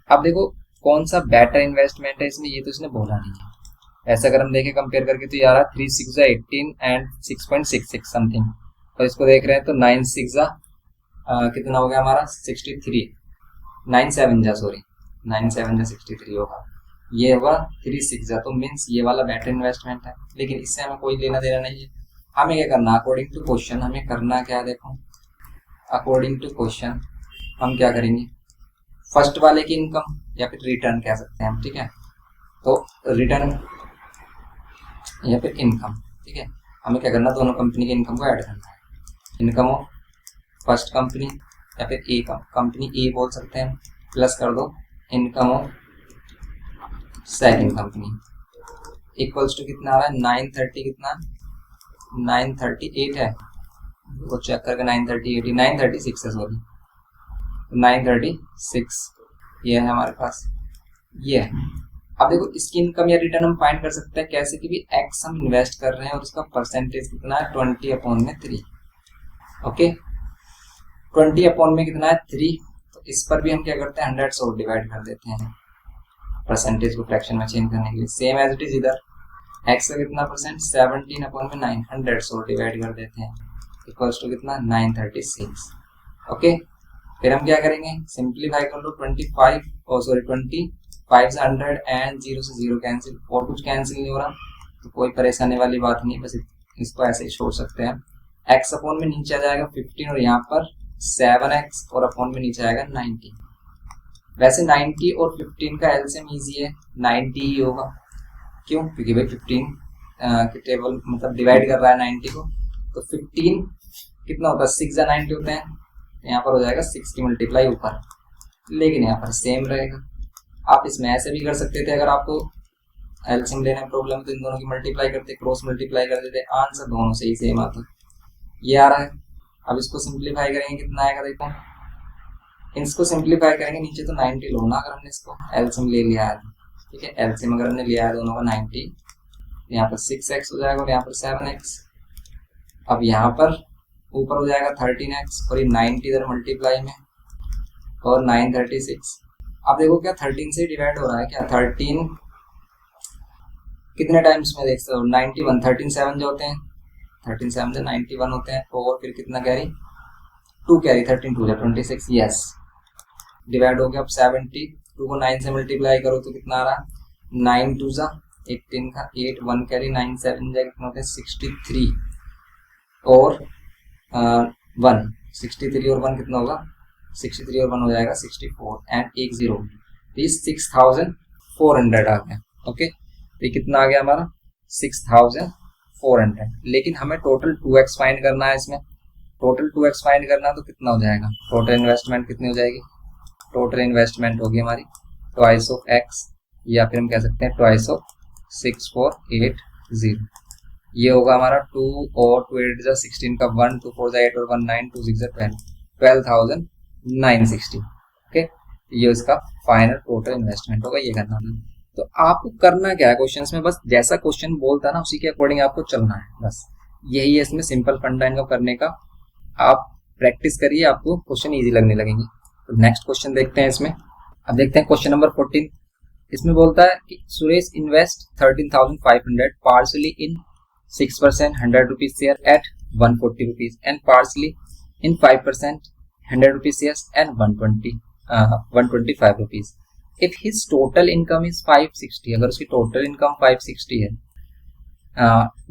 अब देखो कौन सा बेटर इन्वेस्टमेंट है इसमें, ये तो इसने बोला नहीं है। ऐसा अगर हम देखें कंपेयर करके तो यार 3 6 18 एंड 6.66 समथिंग, और इसको देख रहे हैं तो 9 6 कितना हो गया हमारा 63, 9 7 सॉरी 9 7 63 होगा, ये होगा 3 6 तो मीन्स ये वाला बेटर इन्वेस्टमेंट है। लेकिन इससे हमें कोई लेना देना नहीं है, हमें क्या करना अकॉर्डिंग टू क्वेश्चन, हमें करना क्या है देखो, अकॉर्डिंग टू क्वेश्चन हम क्या करेंगे, फर्स्ट वाले की इनकम या फिर रिटर्न कह सकते हैं हम, ठीक है। तो रिटर्न या फिर इनकम, ठीक है, हमें क्या करना, दोनों कंपनी की इनकम को ऐड करना है। इनकम ऑफ फर्स्ट कंपनी या फिर ए कंपनी ए बोल सकते हैं, प्लस कर दो income of second company equals to कितना आ रहा है 930, कितना 938 है, वो चेक करके 938 936 है सॉरी 936 ये है हमारे पास, ये है। अब देखो इसकी इनकम या रिटर्न हम फाइंड कर सकते हैं कैसे कि भी एक्स हम इन्वेस्ट कर रहे हैं और उसका परसेंटेज कितना है 20/3, ओके 20/में कितना है 3, तो इस पर भी हम क्या करते हैं 100 से डिवाइड कर देते हैं परसेंटेज को फ्रैक्शन में चेंज करने के लिए। सेम एज इट इज इधर एक्स का कितना परसेंट 17/9 100 से डिवाइड कर देते हैं इक्वल्स टू कितना 936, ओके। फिर हम क्या करेंगे, सिंप्लीफाई कर लो 25 से 100 एंड 0 से 0 कैंसिल, और कुछ कैंसिल नहीं हो रहा तो कोई परेशानी वाली बात नहीं, बस इसको ऐसे ही छोड़ सकते हैं। एक्स अपॉन में नीचे आ जाएगा 15 और यहाँ पर 7x और अपॉन में नीचे आएगा 90। वैसे 90 और 15 का एलसीएम इजी है, 90 ही होगा, क्यों, क्योंकि भाई 15 के टेबल मतलब डिवाइड कर रहा है 90 को, तो 15 कितना होता है 6 या 90 होते हैं, यहाँ पर हो जाएगा 6 की मल्टीप्लाई ऊपर, लेकिन यहाँ पर सेम रहेगा। आप इसमें ऐसे भी कर सकते थे, अगर आपको एलसीएम लेने में प्रॉब्लम है तो इन दोनों की मल्टीप्लाई करते, क्रॉस मल्टीप्लाई कर देते, आंसर दोनों से ही सेम आता, ये आ रहा है। अब इसको सिंप्लीफाई करेंगे कितना आएगा देखो, इसको सिंप्लीफाई करेंगे नीचे तो 90 लो ना, अगर हमने इसको एलसीएम ले लिया है, ठीक है, एलसीएम अगर हमने लिया है दोनों का 90, यहाँ पर 6x हो जाएगा और यहाँ पर 7x, अब यहाँ पर ऊपर हो जाएगा 13x और ये 90 इधर मल्टीप्लाई में और 936। अब देखो क्या 13 से डिवाइड हो रहा है क्या, 13 कितने टाइम्स में देख सकते हो 91, 13 7 जो होते हैं 13 7 जो 91 होते हैं, और फिर कितना कैरी 2 कैरी 13 2 26, यस डिवाइड हो गया। अब 72 को 9 से मल्टीप्लाई करो तो कितना आ रहा है 9 2 18 का 8 1 कैरी 9 7 कितना होते हैं 63 और 1 63 और 1 कितना होगा 63 और 1 हो जाएगा 64 एंड 1 0, ये 6400 आ गया, ओके। तो ये कितना आ गया हमारा 6400, लेकिन हमें टोटल 2x फाइंड करना है, इसमें टोटल 2x फाइंड करना है तो कितना हो जाएगा, टोटल इन्वेस्टमेंट कितनी हो जाएगी, टोटल इन्वेस्टमेंट होगी हमारी ट्वाइस ऑफ x, या फिर हम कह सकते हैं ट्वाइस ऑफ 6480, ये होगा हमारा 2 और 2 8 16 का 1 2 4 8 और 1 9 2 6 12 12,960, ओके। ये इसका फाइनल टोटल इन्वेस्टमेंट होगा, ये करना है। तो आपको करना क्या है क्वेश्चंस में, बस जैसा क्वेश्चन बोलता है ना उसी के अकॉर्डिंग आपको चलना है, बस यही है इसमें सिंपल फंडा इनका करने का। आप प्रैक्टिस करिए, आपको क्वेश्चन इजी लगने लगेंगे। तो नेक्स्ट क्वेश्चन देखते हैं इसमें। अब देखते हैं क्वेश्चन नंबर 14। इसमें बोलता है कि Suresh invest 13,500 partly in 6% 100 rupees share at 140 rupees and partly in 5% 100 rupees share at 125 rupees. If his total income is 560, अगर उसकी टोटल इनकम 560 है,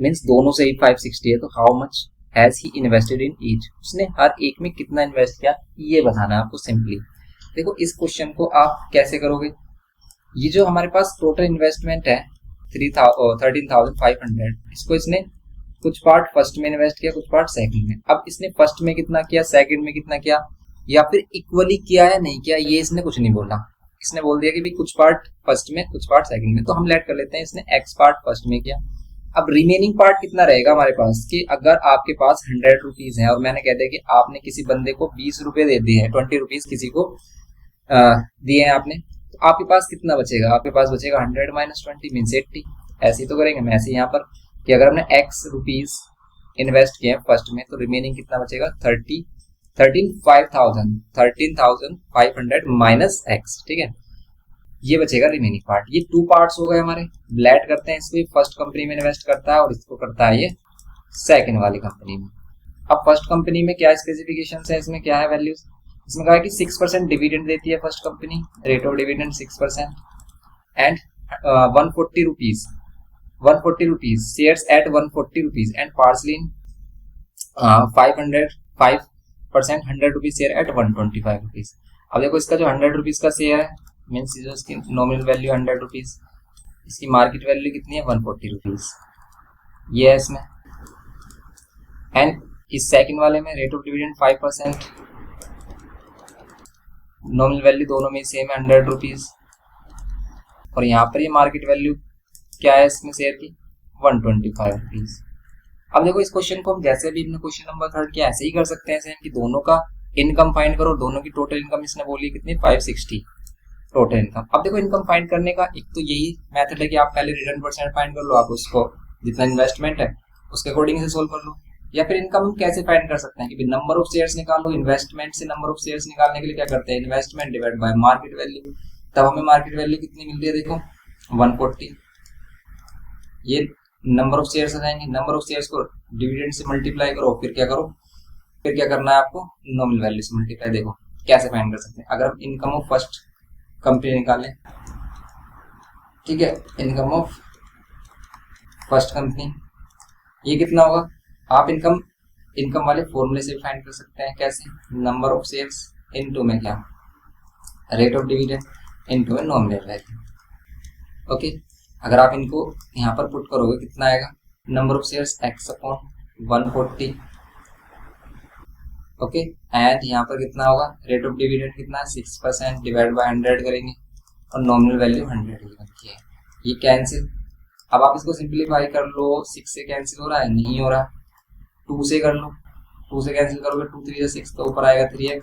मीन्स दोनों से ही 560 है, तो how much has he invested in each, उसने हर एक में कितना इन्वेस्ट किया, ये बताना है आपको सिंपली। देखो इस क्वेश्चन को आप कैसे करोगे, ये जो हमारे पास टोटल इन्वेस्टमेंट है 13,500, इसको इसने कुछ पार्ट फर्स्ट में इन्वेस्ट किया, कुछ पार्ट सेकंड में। अब इसने फर्स्ट में कितना किया, सेकंड में कितना किया, या फिर इक्वली किया या नहीं किया, ये इसने कुछ नहीं बोला। इसने बोल दिया कि भी कुछ पार्ट फर्स्ट में कुछ पार्ट सेकंड में, तो हम लेट कर लेते हैं इसने एक्स पार्ट फर्स्ट में किया अब रिमेनिंग पार्ट कितना रहेगा हमारे पास कि अगर आपके पास 100 रुपीज है और मैंने कह दिया कि आपने किसी बंदे को 20 रुपए दे दिए हैं, 20 रुपीज किसी को दिए हैं आपने, तो आपके पास कितना बचेगा? आपके पास बचेगा 100 माइनस 20 मीन्स 80। ऐसे ही तो करेंगे मैं ऐसे यहाँ पर कि अगर हमने x रुपीज इन्वेस्ट किए फर्स्ट में तो रिमेनिंग कितना बचेगा? 13,500 माइनस x, ठीक है, ये बचेगा रिमेनिंग पार्ट। ये 2 पार्ट्स हो गए हमारे। ब्लैड करते हैं इसको, फर्स्ट कंपनी में इन्वेस्ट करता है और इसको करता है ये सेकंड वाली कंपनी में। अब फर्स्ट कंपनी में क्या स्पेसिफिकेशन है, इसमें क्या है वैल्यूज? इसमें कहा है कि 6% डिविडेंड देती है first company, rate of dividend 6%, and 140 rupees shares at 140 rupees and partly in 5% 100 rupees share at 125 rupees. अब देखो इसका जो 100 रुपीज का शेयर है मीन्स जो इसकी नॉमिनल वैल्यू 100 रुपीज, इसकी मार्केट वैल्यू कितनी है? 140 रुपीज, ये है इसमें। एंड इस सेकंड वाले में rate of dividend 5%, nominal value दोनों में सेम है 100 रुपीज, और यहाँ पर ये मार्केट वैल्यू क्या है इसमें शेयर की? 125 रुपीज। अब देखो इस क्वेश्चन को हम जैसे भी अपने क्वेश्चन नंबर 3 किया ऐसे ही कर सकते हैं, ऐसे कि दोनों का इनकम फाइंड करो, दोनों की टोटल इनकम इसने बोली कितनी? 560 टोटल इनकम। अब देखो इनकम फाइंड करने का एक तो यही मेथड है कि आप पहले रिटर्न परसेंट फाइंड कर लो, आप उसको जितना इन्वेस्टमेंट है उसके अकॉर्डिंग से सोल्व कर लो। या फिर इनकम हम कैसे फाइंड कर सकते हैं कि नंबर ऑफ शेयर्स निकाल लो, इन्वेस्टमेंट से नंबर ऑफ शेयर्स निकालने के लिए क्या करते हैं? Investment divide by market value. तब हमें मार्केट वैल्यू कितनी मिल रही है? देखो 140। ये नंबर ऑफ शेयर्स आ जाएंगे, नंबर ऑफ शेयर्स को डिविडेंड से मल्टीप्लाई करो, फिर क्या करो? फिर क्या करना है आपको? नॉमिनल वैल्यू से मल्टीप्लाई। देखो कैसे फाइंड कर सकते हैं। अगर हम इनकम ऑफ फर्स्ट कंपनी निकालें, ठीक है, इनकम ऑफ फर्स्ट कंपनी, ये कितना होगा? आप इनकम वाले फॉर्मूले से फाइंड कर सकते हैं। कैसे? नंबर ऑफ शेयर्स इनटू में क्या? रेट ऑफ डिविडेंड इनटू में नॉमिनल वैल्यू। ओके, अगर आप इनको यहाँ पर पुट करोगे कितना आएगा? Number of shares x upon 140, okay, and यहाँ पर कितना होगा? रेट ऑफ डिविडेंड कितना? 6% डिवाइड बाय 100 करेंगे और नॉमिनल वैल्यू 100 बनती है। ये कैंसिल। अब आप इसको सिंप्लीफाई कर लो, 6 से कैंसिल हो रहा है? नहीं हो रहा। 2 से कर लो, 2 से कैंसिल करोगे 2 3 6 तो ऊपर आएगा 3x,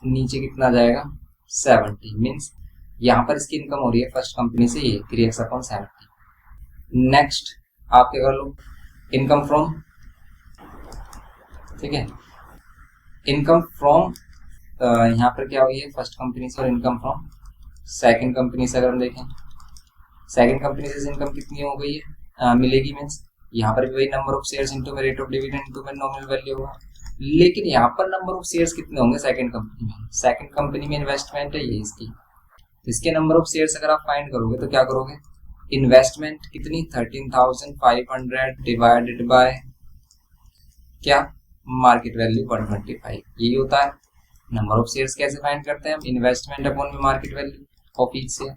नीचे कितना जाएगा? 70। मीन्स यहाँ पर इसकी इनकम हो रही है फर्स्ट कंपनी से ये 3x अपॉन 70। नेक्स्ट आप क्या कर लो? इनकम फ्रॉम, ठीक है, इनकम फ्रॉम यहाँ पर क्या हुई है? फर्स्ट कंपनी से, और इनकम फ्रॉम सेकंड कंपनी से। अगर हम देखें सेकंड कंपनी से इनकम कितनी हो गई है? मिलेगी। मीन्स यहाँ पर भी वही नंबर ऑफ शेयर्स इनटू में रेट ऑफ डिविडेंड इनटू में नॉमिनल वैल्यू होगा, लेकिन यहाँ पर नंबर ऑफ शेयर्स कितने होंगे सेकंड कंपनी में? सेकंड कंपनी में इन्वेस्टमेंट है ये इसकी, इसके नंबर ऑफ शेयर्स अगर आप फाइंड करोगे तो क्या करोगे? इन्वेस्टमेंट कितनी? 13,500 डिवाइडेड बाय क्या? Market value 125। यही होता है नंबर ऑफ शेयर्स। कैसे फाइंड करते हैं हम? इन्वेस्टमेंट अपॉन में market value of each share.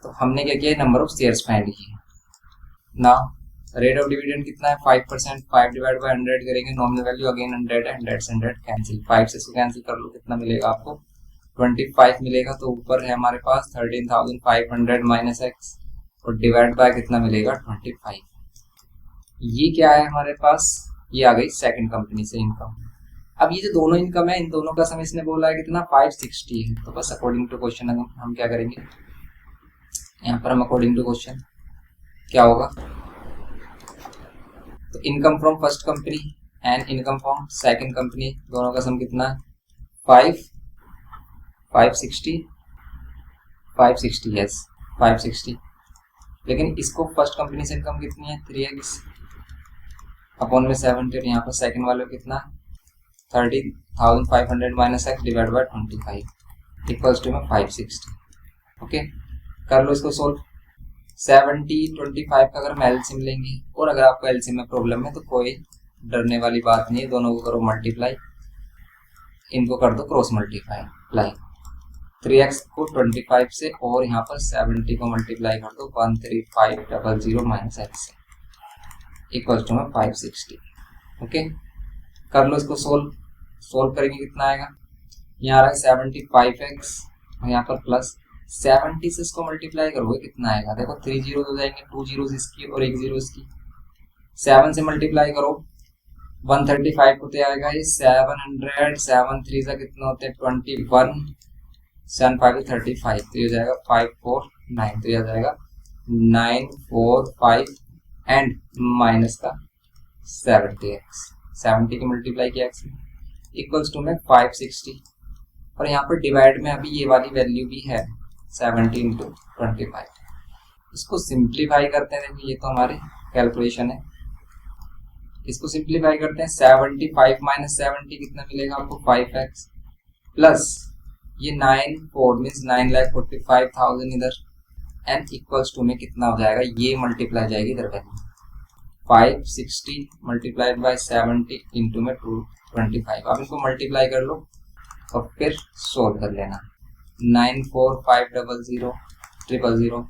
तो हमने क्या किया? नंबर ऑफ शेयर्स फाइंड किए। नाउ रेट ऑफ डिविडेंड कितना है? 5%, 5 डिवाइड बाय 100 करेंगे, नॉमिनल वैल्यू अगेन 100 है, 100 से 100 कैंसिल, 5 से इसको कैंसिल कर लो, कितना मिलेगा आपको? 25 मिलेगा। तो ऊपर है हमारे पास 13,500 माइनस x और डिवाइड बाय कितना मिलेगा? 25। ये क्या है हमारे पास? ये आ गई सेकंड कंपनी से इनकम। अब ये जो दोनों इनकम है इन दोनों का सम इसने बोला है कितना? 560 है। तो बस अकॉर्डिंग टू क्वेश्चन हम क्या करेंगे यहाँ पर? हम अकॉर्डिंग टू क्वेश्चन क्या होगा? तो income from first company and income from second company दोनों का सम कितना है? 560 यस 560। लेकिन इसको फर्स्ट कंपनी से इनकम कितनी है? 3x अपॉन में 70, और यहाँ पर सेकंड वाले कितना? 30,500 minus x divide by 25 equals to में 560। ओके, कर लो इसको सोल्व। 70 25 का अगर हम एलसीएम लेंगे, और अगर आपको एलसीएम में प्रॉब्लम है तो कोई डरने वाली बात नहीं है, दोनों को करो मल्टीप्लाई, इनको कर दो क्रॉस मल्टीप्लाई। 3x को 25 से और यहाँ पर 70 को मल्टीप्लाई कर दो 13500 माइनस x से इक्वल टू में 560। ओके, कर लो इसको सोल्व करेंगे कितना आएगा? यहाँ आ रहा है 75x और यहाँ पर प्लस 70 से इसको मल्टीप्लाई करोगे कितना आएगा, देखो 3 जीरो हो जाएंगे, 2 जीरो इसकी और 1 जीरो इसकी। 7 से मल्टीप्लाई करो 135 होते आएगा ये 700, 7 3 से कितना होते हैं 21, 7 5 35, तो ये हो जाएगा 549, तो ये आ जाएगा 945 एंड माइनस का 70x, 70 की मल्टीप्लाई किया x में इक्वल्स टू में 560, और यहाँ पर डिवाइड में अभी ये वाली वैल्यू भी है 70 इंटू 25। इसको सिंप्लीफाई करते हैं, देखो ये तो हमारी कैलकुलेशन है, इसको सिंप्लीफाई करते हैं 75 माइनस 70 कितना मिलेगा आपको 5x प्लस ये 94 मीन्स 9,45,000 इधर एंड इक्वल्स टू में कितना हो जाएगा, ये मल्टीप्लाई जाएगी इधर वैल्यू 560 मल्टीप्लाइड बाय 70 इंटू में 225। अब इनको मल्टीप्लाई कर लो और फिर सोल्व कर लेना। 94500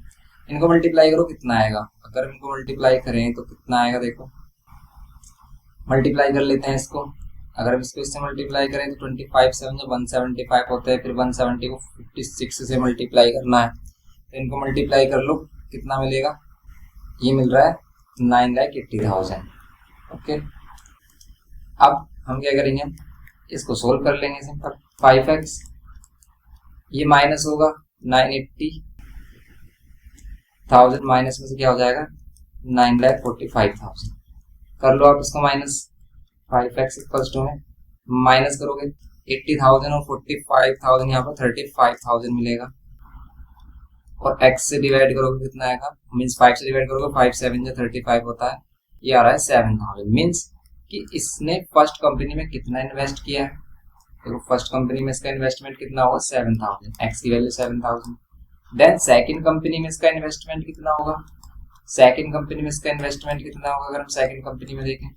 इनको मल्टीप्लाई करो कितना आएगा, अगर इनको मल्टीप्लाई करें तो कितना आएगा, देखो मल्टीप्लाई कर लेते हैं इसको, अगर हम इसको इससे मल्टीप्लाई करें तो 25 से 175 होता है, फिर 170 को 56 से मल्टीप्लाई करना है, तो इनको मल्टीप्लाई कर लो कितना मिलेगा, ये मिल रहा है 9,80,000। ओके, अब हम क्या करेंगे, इसको सोल्व कर लेंगे सिंपल। 5x ये माइनस होगा 980,000 माइनस में से क्या हो जाएगा 9,45,000, कर लो आप इसको माइनस। 5x इक्वल्स टू में माइनस करोगे 80,000 और 45,000 यहाँ पर 35,000 मिलेगा, और x से डिवाइड करोगे कितना आएगा, मीन्स 5 से डिवाइड करोगे 5 7 जो 35 होता है, ये आ रहा है 7,000। मीन्स कि इसने फर्स्ट कंपनी में कितना इन्वेस्ट किया है, देखो फर्स्ट कंपनी में इसका इन्वेस्टमेंट कितना होगा 7,000, x की वैल्यू 7,000। देन सेकंड कंपनी में इसका इन्वेस्टमेंट कितना होगा, सेकंड कंपनी में इसका इन्वेस्टमेंट कितना होगा, अगर हम सेकंड कंपनी में देखें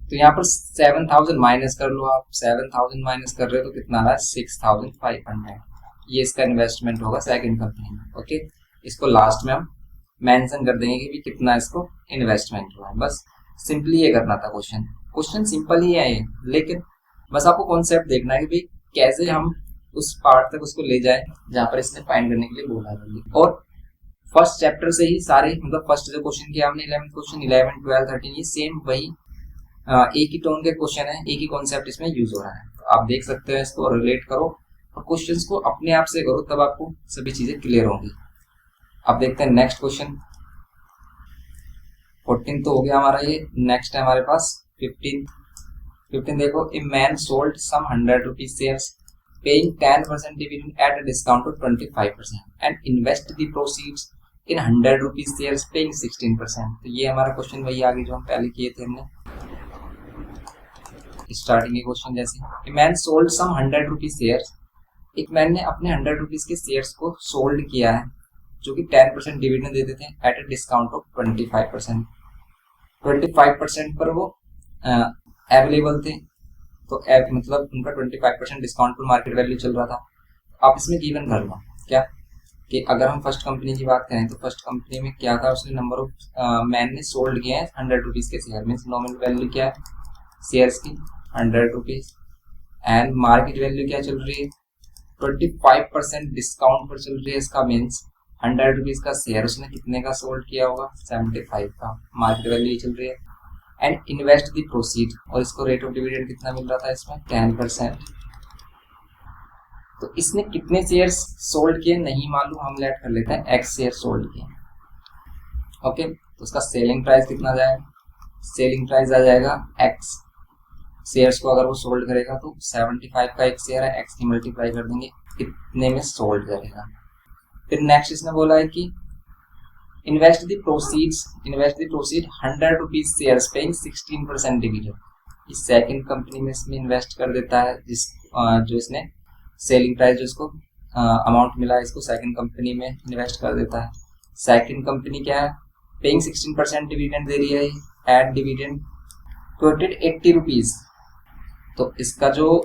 तो यहाँ पर 7,000 माइनस कर लो आप, 7,000 माइनस कर रहे हो तो कितना आ रहा है 6,500, ये इसका इन्वेस्टमेंट होगा सेकंड कंपनी में। ओके, इसको लास्ट में हम मेंशन कर देंगे कि भी कितना इसको इन्वेस्टमेंट हुआ है। बस सिंपली ये करना था, क्वेश्चन सिंपल ही है ये, लेकिन बस आपको कॉन्सेप्ट देखना है कि भाई कैसे हम उस पार्ट तक उसको ले जाए जहां पर इसने फाइंड करने के लिए बोला है। और फर्स्ट चैप्टर से ही सारे मतलब फर्स्ट जो क्वेश्चन किया हमने 11th क्वेश्चन 11 12 13 ये सेम वही एक ही टोन के क्वेश्चन है, एक ही कॉन्सेप्ट इसमें यूज हो रहा है, तो आप देख सकते हैं, इसको रिलेट करो और क्वेश्चंस को अपने आप से करो, तब आपको सभी चीजें क्लियर होंगी। अब देखते हैं नेक्स्ट क्वेश्चन। 14 तो हो गया हमारा ये, नेक्स्ट है हमारे पास 15 देखो, a man sold some 100 rupees shares paying 10% dividend at a discount of 25% and invest the proceeds in 100 rupees shares paying 16%। तो ये हमारा क्वेश्चन वही आगे जो हम पहले किए थे हमने स्टार्टिंग के क्वेश्चन जैसे। Man sold some 100 rupees shares, एक मैन ने अपने 100 रुपीज के शेयर्स को सोल्ड किया है जो कि 10% डिविडेंड देते थे एट अ डिस्काउंट ऑफ 25%। 25% पर वो अवेलेबल थे, तो मतलब उनका 25% डिस्काउंट पर मार्केट वैल्यू चल रहा था। आप इसमें गिवन कर लो क्या कि अगर हम फर्स्ट कंपनी की बात करें तो फर्स्ट कंपनी में क्या था, उसने नंबर ऑफ मैन ने सोल्ड किए हैं 100 रुपीज के शेयर, मीन्स नॉमिनल वैल्यू क्या है शेयर्स की 100 रुपीज एंड मार्केट वैल्यू क्या चल रही है 25% डिस्काउंट पर चल रही है, इसका मीन्स 100 रुपीज का शेयर उसने कितने का सोल्ड किया होगा 75 का, मार्केट वैल्यू चल रही है। एंड इन्वेस्ट द प्रोसीड, और इसको रेट ऑफ डिविडेंड कितना मिल रहा था इसमें 10%। तो इसने कितने शेयर्स सोल्ड किए नहीं मालूम, हम लेट कर लेते हैं x शेयर सोल्ड किए। ओके, तो उसका सेलिंग प्राइस कितना जाएगा, सेलिंग प्राइस आ जाएगा x शेयर्स को अगर वो सोल्ड करेगा तो 75 का एक शेयर है, x की मल्टीप्लाई कर देंगे कितने में सोल्ड करेगा। फिर नेक्स्ट इसने बोला है कि invest the proceed 100 rupees shares paying 16% dividend. इस सेकंड कंपनी में इसमें इन्वेस्ट कर देता है जिस जो इसने सेलिंग प्राइस जो इसको अमाउंट मिला है इसको सेकंड कंपनी में इन्वेस्ट कर देता है। सेकंड कंपनी क्या है पेइंग 16% डिविडेंड दे रही है, एट डिविडेंड क्वोटेड 80 रुपीज, तो इसका जो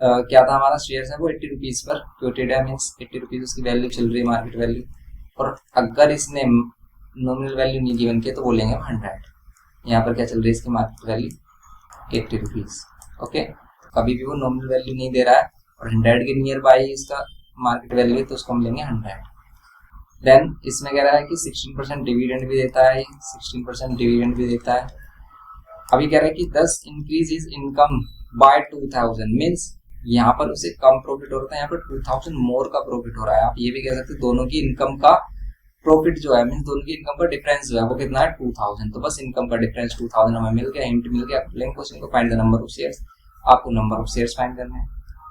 क्या था हमारा शेयर है वो 80 रुपीज पर क्वोटेड है, मीन्स 80 रुपीज उसकी वैल्यू चल रही है मार्केट वैल्यू, और अगर इसने नॉमिनल वैल्यू नहीं गिवन किया तो बोलेंगे 100, यहाँ पर क्या चल रही है इसकी मार्केट वैल्यू 80 रुपीज। ओके, कभी भी वो नॉमिनल वैल्यू नहीं दे रहा है और 100 के नियर बाई इसका मार्केट वैल्यू है तो उसको हम लेंगे 100। देन इसमें कह रहा है कि 16% डिविडेंड भी देता है, 16% डिविडेंड भी देता है। अभी कह रहा है कि 10 increase is income by 2000, means यहाँ पर उसे कम प्रॉफिट हो रहा है, यहाँ पर 2000 मोर का प्रॉफिट हो रहा है। आप ये भी कह सकते हैं दोनों की इनकम का प्रॉफिट जो है, मीन्स दोनों की इनकम का डिफरेंस जो है वो कितना है 2000। तो बस इनकम का डिफरेंस 2000 हमें मिल गया, हिंट मिल गया। लेकिन क्वेश्चन को find the number of shares, आपको नंबर ऑफ शेयर्स फाइंड करना है।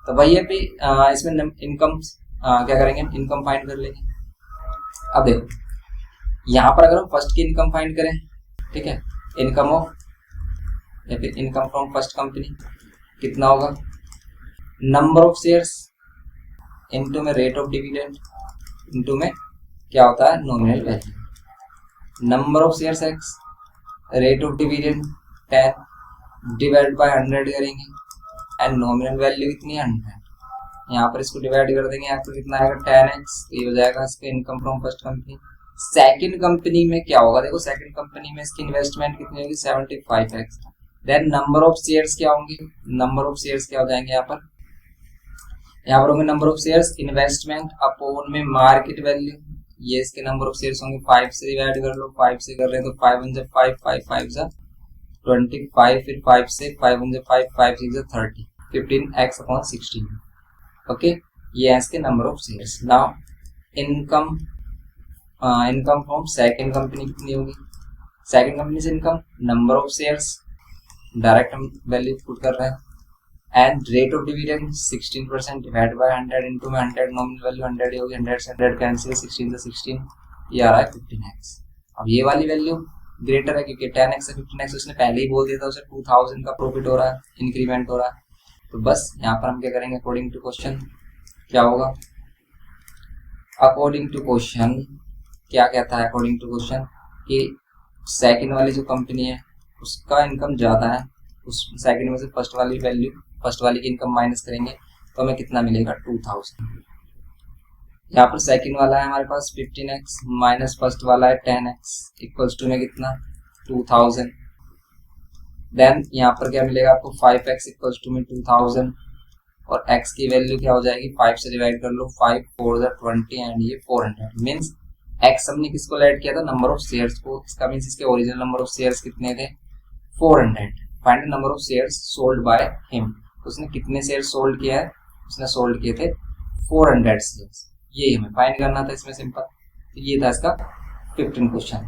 तो वही है इसमें इनकम क्या करेंगे, इनकम फाइंड कर लेंगे। अब देखो यहाँ पर अगर हम फर्स्ट की इनकम फाइंड करें, ठीक है, इनकम ऑफ या फिर इनकम फ्रॉम फर्स्ट कंपनी कितना होगा, नंबर ऑफ शेयर्स इनटू में रेट ऑफ डिविडेंड इनटू में क्या होता है nominal value. Number of shares x, rate of dividend 10 divide by 100 करेंगे एंड नॉमिनल वैल्यू कितनी है 100। यहाँ पर इसको डिवाइड कर देंगे, यहाँ पर कितना आएगा 10x, ये हो जाएगा इसका income from first company. Second company में क्या होगा, देखो सेकंड कंपनी में इसकी इन्वेस्टमेंट कितनी होगी 75x। Then number of shares क्या होंगे, नंबर ऑफ शेयर्स क्या हो जाएंगे यहाँ पर होंगे number of shares investment upon में मार्केट वैल्यू। ये इसके नंबर ऑफ शेयर्स होंगे, 5 से डिवाइड कर लो, 5 से कर रहे हैं तो 5 1 5 5 5 जा 25, फिर 5 से 5 1 5 5 6 जा 30, 15x अपॉन 16। ओके, ये है इसके number of shares. Now income from second company कितनी होगी, सेकंड कंपनी से income number of shares direct हम वैल्यू पुट कर रहे हैं and rate of dividend 16% divide by 100 into में 100 नॉमिनल वैल्यू 100 ही होगी, 100 से 100 कैंसिल, 16 से 16 ये आ रहा है 15x। अब ये वाली वैल्यू ग्रेटर है क्योंकि 10x से 15x उसने पहले ही बोल दिया था, उसे 2000 का प्रॉफिट हो रहा है, इंक्रीमेंट हो रहा है। तो बस यहाँ पर हम क्या करेंगे, अकॉर्डिंग टू क्वेश्चन क्या होगा, अकॉर्डिंग टू क्वेश्चन क्या कहता है, अकॉर्डिंग टू क्वेश्चन कि सेकंड वाली जो कंपनी है उसका इनकम ज्यादा है, उस सेकंड में से फर्स्ट वाली की इनकम माइनस करेंगे तो हमें कितना मिलेगा 2000। यहाँ पर सेकंड वाला है हमारे पास 15x माइनस फर्स्ट वाला है 10x इक्वल्स टू में कितना 2000। देन यहाँ पर क्या मिलेगा आपको 5x इक्वल्स टू में 2000 और x की वैल्यू क्या हो जाएगी 5 से डिवाइड कर लो, 5 4 20 एंड ये 400। मीन्स x हमने किसको ऐड किया था, नंबर ऑफ शेयर्स को। इसका मीन्स इसके ओरिजिनल नंबर ऑफ शेयर्स कितने थे 400। Find the number of shares sold by him, उसने कितने शेयर्स सोल्ड किया है, उसने सोल्ड किए थे 400 शेयर्स, ये हमें फाइंड करना था इसमें सिंपल। तो ये था इसका 15 क्वेश्चन।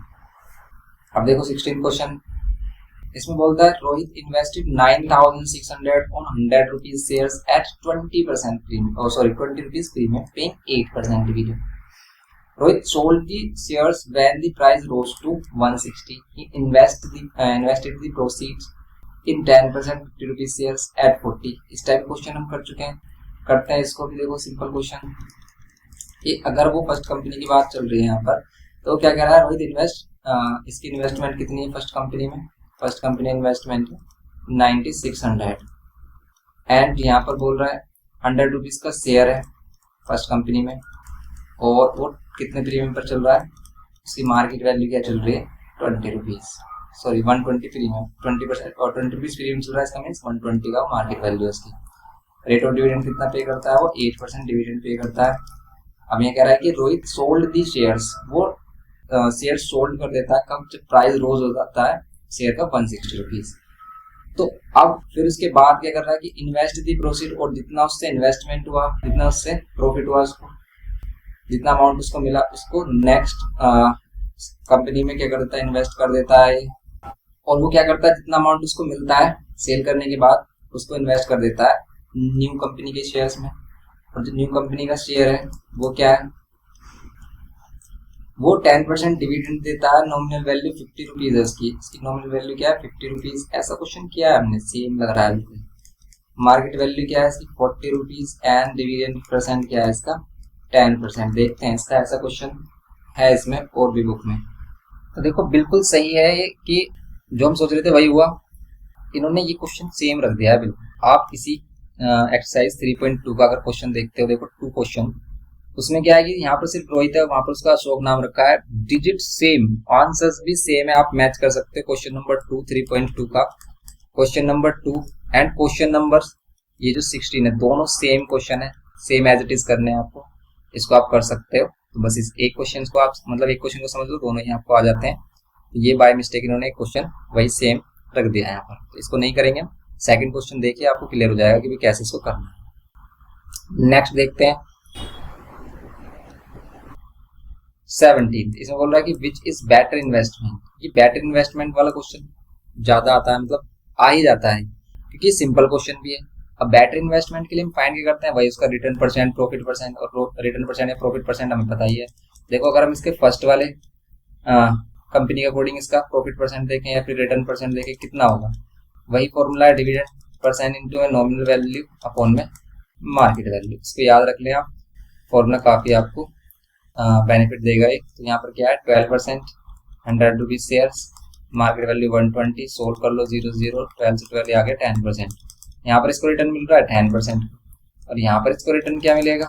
अब देखो 16 क्वेश्चन, इसमें बोलता है Rohit invested 9600 on 100 rupees shares eight 20% premium, sorry 20 rupees premium paying 8% dividend. Rohit sold the shares when the price rose to 160. He invested the proceeds in 10% 50 rupees shares at 40. इस टाइप क्वेश्चन हम कर चुके हैं, करते हैं इसको भी। देखो सिंपल क्वेश्चन कि अगर वो फर्स्ट कंपनी की बात चल रही है यहाँ पर, तो क्या कह रहा है रोहित इसकी इन्वेस्टमेंट कितनी है फर्स्ट कंपनी में, फर्स्ट कंपनी इन्वेस्टमेंट 9600 एंड यहाँ पर बोल रहा है 100 रुपीज का शेयर है फर्स्ट कंपनी में और वो कितने प्रीमियम पर चल रहा है, इसकी मार्केट वैल्यू क्या चल रही है 20 रुपीज, सॉरी 120 प्रीमियम 20% और 20 रुपीज प्रीमियम चल रहा है, इसका मीन्स 120 का मार्केट वैल्यू है इसकी। रेट ऑफ डिविडेंड कितना पे करता है, वो 8% डिविडेंड पे करता है। अब ये कह रहा है कि रोहित सोल्ड दी शेयर्स, वो शेयर सोल्ड कर देता है कब, जब प्राइस रोज हो जाता है शेयर का 160 रुपीज। तो अब फिर उसके बाद क्या कर रहा है कि इन्वेस्ट दी प्रोसीड, और जितना उससे इन्वेस्टमेंट हुआ, जितना उससे प्रॉफिट हुआ, उसको जितना अमाउंट उसको मिला उसको नेक्स्ट कंपनी में क्या कर देता है, इन्वेस्ट कर देता है। और वो क्या करता है, जितना अमाउंट उसको मिलता है सेल करने के बाद उसको इन्वेस्ट कर देता है न्यू कंपनी के शेयर्स में। और जो न्यू कंपनी का शेयर है वो क्या है, वो 10% डिविडेंड देता है, नॉमिनल वैल्यू 50 रुपीज है इसकी नॉमिनल वैल्यू क्या है 50 रुपीज। ऐसा क्वेश्चन किया है हमने, सेम लग रहा है। मार्केट वैल्यू क्या है इसकी 40 रुपीज एंड डिविडेंड परसेंट क्या है इसका 10%। देखते हैं इसका ऐसा क्वेश्चन है इसमें और भी बुक में। तो देखो बिल्कुल सही है ये कि जो हम सोच रहे थे वही हुआ, इन्होंने ये क्वेश्चन सेम रख दिया है बिल्कुल। आप इसी एक्सरसाइज 3.2 का अगर क्वेश्चन देखते हो, देखो 2 क्वेश्चन, उसमें क्या है कि यहाँ पर सिर्फ रोहित है, वहां पर उसका अशोक नाम रखा है, डिजिट सेम, आंसर्स भी सेम है, आप मैच कर सकते हो। क्वेश्चन नंबर 2 3.2 का question number 2 and question number ये जो 16 है, दोनों सेम क्वेश्चन है। सेम एज इट इज करने हैं आपको, इसको आप कर सकते हो। तो बस इस एक क्वेश्चन को आप मतलब एक क्वेश्चन को समझ लो, दोनों ही आपको आ जाते हैं। तो ये बाय मिस्टेक इन्होंने एक क्वेश्चन वही सेम रख दिया है यहाँ पर, तो इसको नहीं करेंगे हम। सेकंड क्वेश्चन देखिए, आपको क्लियर हो जाएगा कि भी कैसे इसको करना है। नेक्स्ट देखते हैं 17th, इसमें बोल रहा है कि विच इज बेटर इन्वेस्टमेंट। ये बेटर इन्वेस्टमेंट वाला क्वेश्चन ज्यादा आता है, मतलब आ ही जाता है क्योंकि सिंपल क्वेश्चन भी है। अब बेटर इन्वेस्टमेंट के लिए हम फाइंड क्या करते हैं भाई, उसका रिटर्न परसेंट, प्रॉफिट परसेंट, और रिटर्न परसेंट या प्रॉफिट परसेंट हमें पता ही है। देखो अगर हम इसके फर्स्ट वाले कंपनी के अकॉर्डिंग इसका प्रॉफिट परसेंट देखें या फिर रिटर्न परसेंट देखें, कितना होगा, वही फॉर्मूला है, dividend percent into a nominal value upon में मार्केट वैल्यू। इसको याद रख लें आप, फॉर्मूला काफी आपको बेनिफिट देगा एक। तो यहाँ पर क्या है 12%, 100 rupees shares, market value 120, solve कर लो 0 0, 12 से 12 आ गया 10%। यहाँ पर इसको रिटर्न मिल रहा है 10%, और यहाँ पर इसको रिटर्न क्या मिलेगा,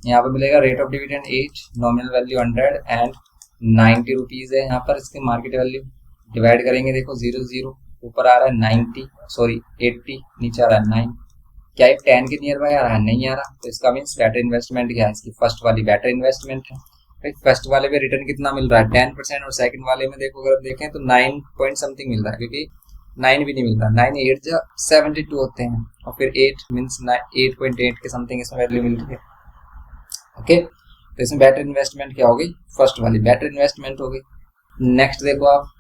यहाँ पर मिलेगा rate of dividend 8, nominal value 100 and 90 rupees है यहाँ पर इसके मार्केट वैल्यू। डिवाइड करेंगे, देखो 0 0, ऊपर आ रहा है 90, सॉरी 80, नीचे आ रहा है 9, क्या एक 10 के नियर बाय आ रहा है, नहीं आ रहा। तो इसका मीन्स बेटर इन्वेस्टमेंट क्या है, इसकी फर्स्ट वाली बेटर इन्वेस्टमेंट है। फर्स्ट वाले में रिटर्न कितना मिल रहा है 10%, और सेकंड वाले में देखो अगर देखें तो 9 पॉइंट समथिंग मिल रहा है, क्योंकि 9 भी नहीं मिल रहा, 9 8 72 होते हैं, और फिर 8 मीन्स 8.8 के समथिंग इसमें वैल्यू मिल रही है। ओके, तो इसमें बेटर इन्वेस्टमेंट क्या होगी, फर्स्ट वाली बेटर इन्वेस्टमेंट होगी। नेक्स्ट देखो आप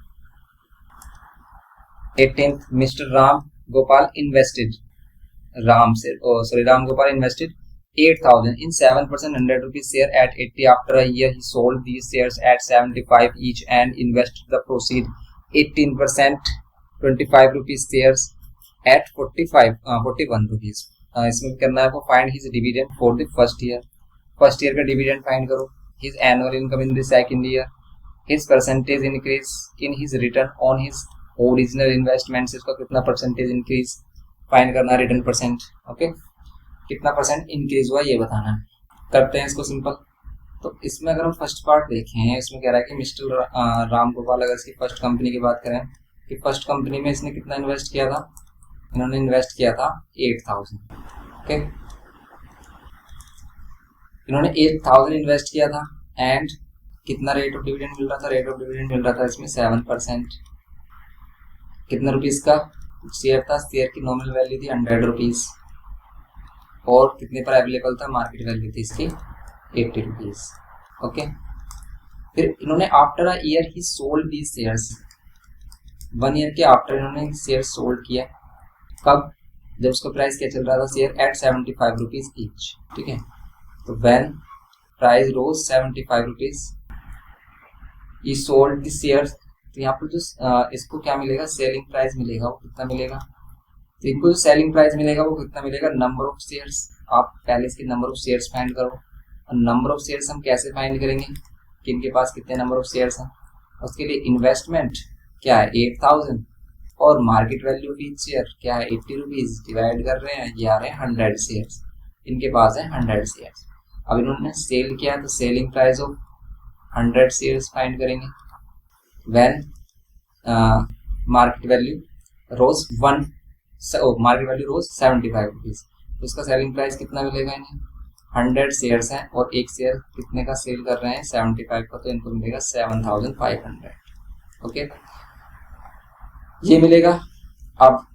18th, mister Ram Gopal invested, Ram Gopal invested 8,000 in 7% 100 rupees share at 80. After a year, he sold these shares at 75 each and invested the proceed 18% 25 rupees shares at 41 rupees. इसमें करना है आपको find his dividend for the first year. First year का dividend find करो, his annual income in the second year, his percentage increase in his return on his original investments, इसका कितना percentage increase find करना, return percent. Okay, कितना percent increase हुआ ये बताना है। करते हैं इसको सिंपल। तो इसमें अगर हम फर्स्ट पार्ट देखें, इसमें कह रहा है कि मिस्टर राम गोपाल, अगर इसकी फर्स्ट कंपनी की बात करें कि फर्स्ट कंपनी में इसने कितना इन्वेस्ट किया था, इन्होंने इन्वेस्ट किया था 8,000। ओके, इन्होंने 8,000 इन्वेस्ट किया था एंड कितना रेट ऑफ डिविडेंड मिल रहा था, रेट ऑफ डिविडेंड मिल रहा था इसमें 7%। कितना रुपीज का शेयर था, शेयर की नॉमिनल वैल्यू थी 100 रुपीज, और कितने पर अवेलेबल था, मार्केट वैल्यू थी इसकी 80 रुपीज। ओके, फिर इन्होंने after a year he sold the shares, 1 year के आफ्टर इन्होंने शेयर सोल्ड किया। कब, जब उसका प्राइस क्या चल रहा था, शेयर एट 75 रुपीज ईच। ठीक है, तो when price rose 75 rupees he sold the shares, तो यहाँ पर जो इसको क्या मिलेगा, सेलिंग प्राइस मिलेगा, वो कितना मिलेगा, तो इनको जो सेलिंग प्राइस मिलेगा वो कितना मिलेगा, नंबर ऑफ शेयर्स। आप पहले इसके नंबर ऑफ शेयर्स फाइंड करो, और नंबर ऑफ शेयर्स हम कैसे फाइंड करेंगे कि इनके पास कितने नंबर ऑफ शेयर्स हैं। उसके लिए इन्वेस्टमेंट क्या है 8,000, और market value of each share क्या है 80 रुपीज, डिवाइड कर रहे हैं, ये आ रहे हैं 100 शेयर्स, इनके पास है 100 शेयर्स। अब इन्होंने सेल किया तो selling price of 100 shares find करेंगे। When market value rose market value rose 75 rupees, तो उसका सेलिंग प्राइस कितना मिलेगा इन्हें, 100 शेयर्स हैं और एक शेयर कितने का सेल कर रहे हैं 75 का, तो इनको मिलेगा 7,500। ओके, ये मिलेगा। अब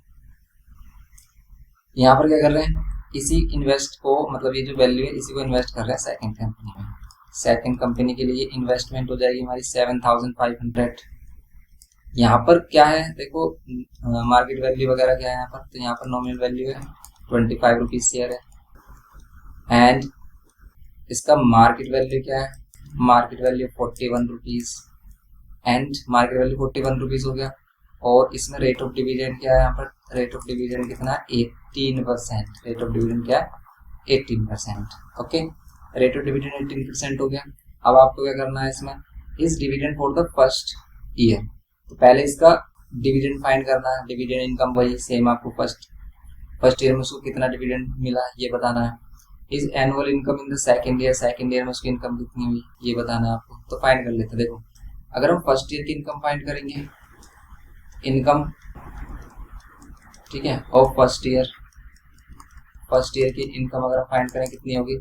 यहाँ पर क्या कर रहे हैं, इसी इन्वेस्ट को, मतलब ये जो वैल्यू है इसी को इन्वेस्ट कर रहे हैं सेकंड कंपनी में। सेकंड कंपनी के लिए इन्वेस्टमेंट हो जाएगी हमारी 7,500। यहाँ पर क्या है देखो, मार्केट वैल्यू वगैरह क्या है यहाँ पर, तो यहाँ पर नॉमिनल वैल्यू है 25 रुपीज शेयर है, एंड इसका मार्केट वैल्यू क्या है, market value 41 rupees, and market value 41 rupees हो गया। और इसमें रेट ऑफ डिविडेंड क्या है, यहाँ पर रेट ऑफ डिविडेंड कितना है 18%, रेट ऑफ डिविडेंड क्या है 18%। ओके, रेट ऑफ डिविडेंड 18% हो गया। अब आपको क्या करना है इसमें, इस dividend for the first year, तो पहले इसका डिविडेंड फाइंड करना है, डिविडेंड इनकम वही सेम आपको फर्स्ट ईयर में उसको कितना डिविडेंड मिला ये बताना है। इस annual income in the second year में उसकी इनकम कितनी हुई ये बताना है आपको। तो फाइंड कर लेते हैं। देखो अगर हम फर्स्ट ईयर की इनकम फाइंड करेंगे, इनकम ठीक है of first year first year की इनकम अगर हम फाइंड करें कितनी होगी,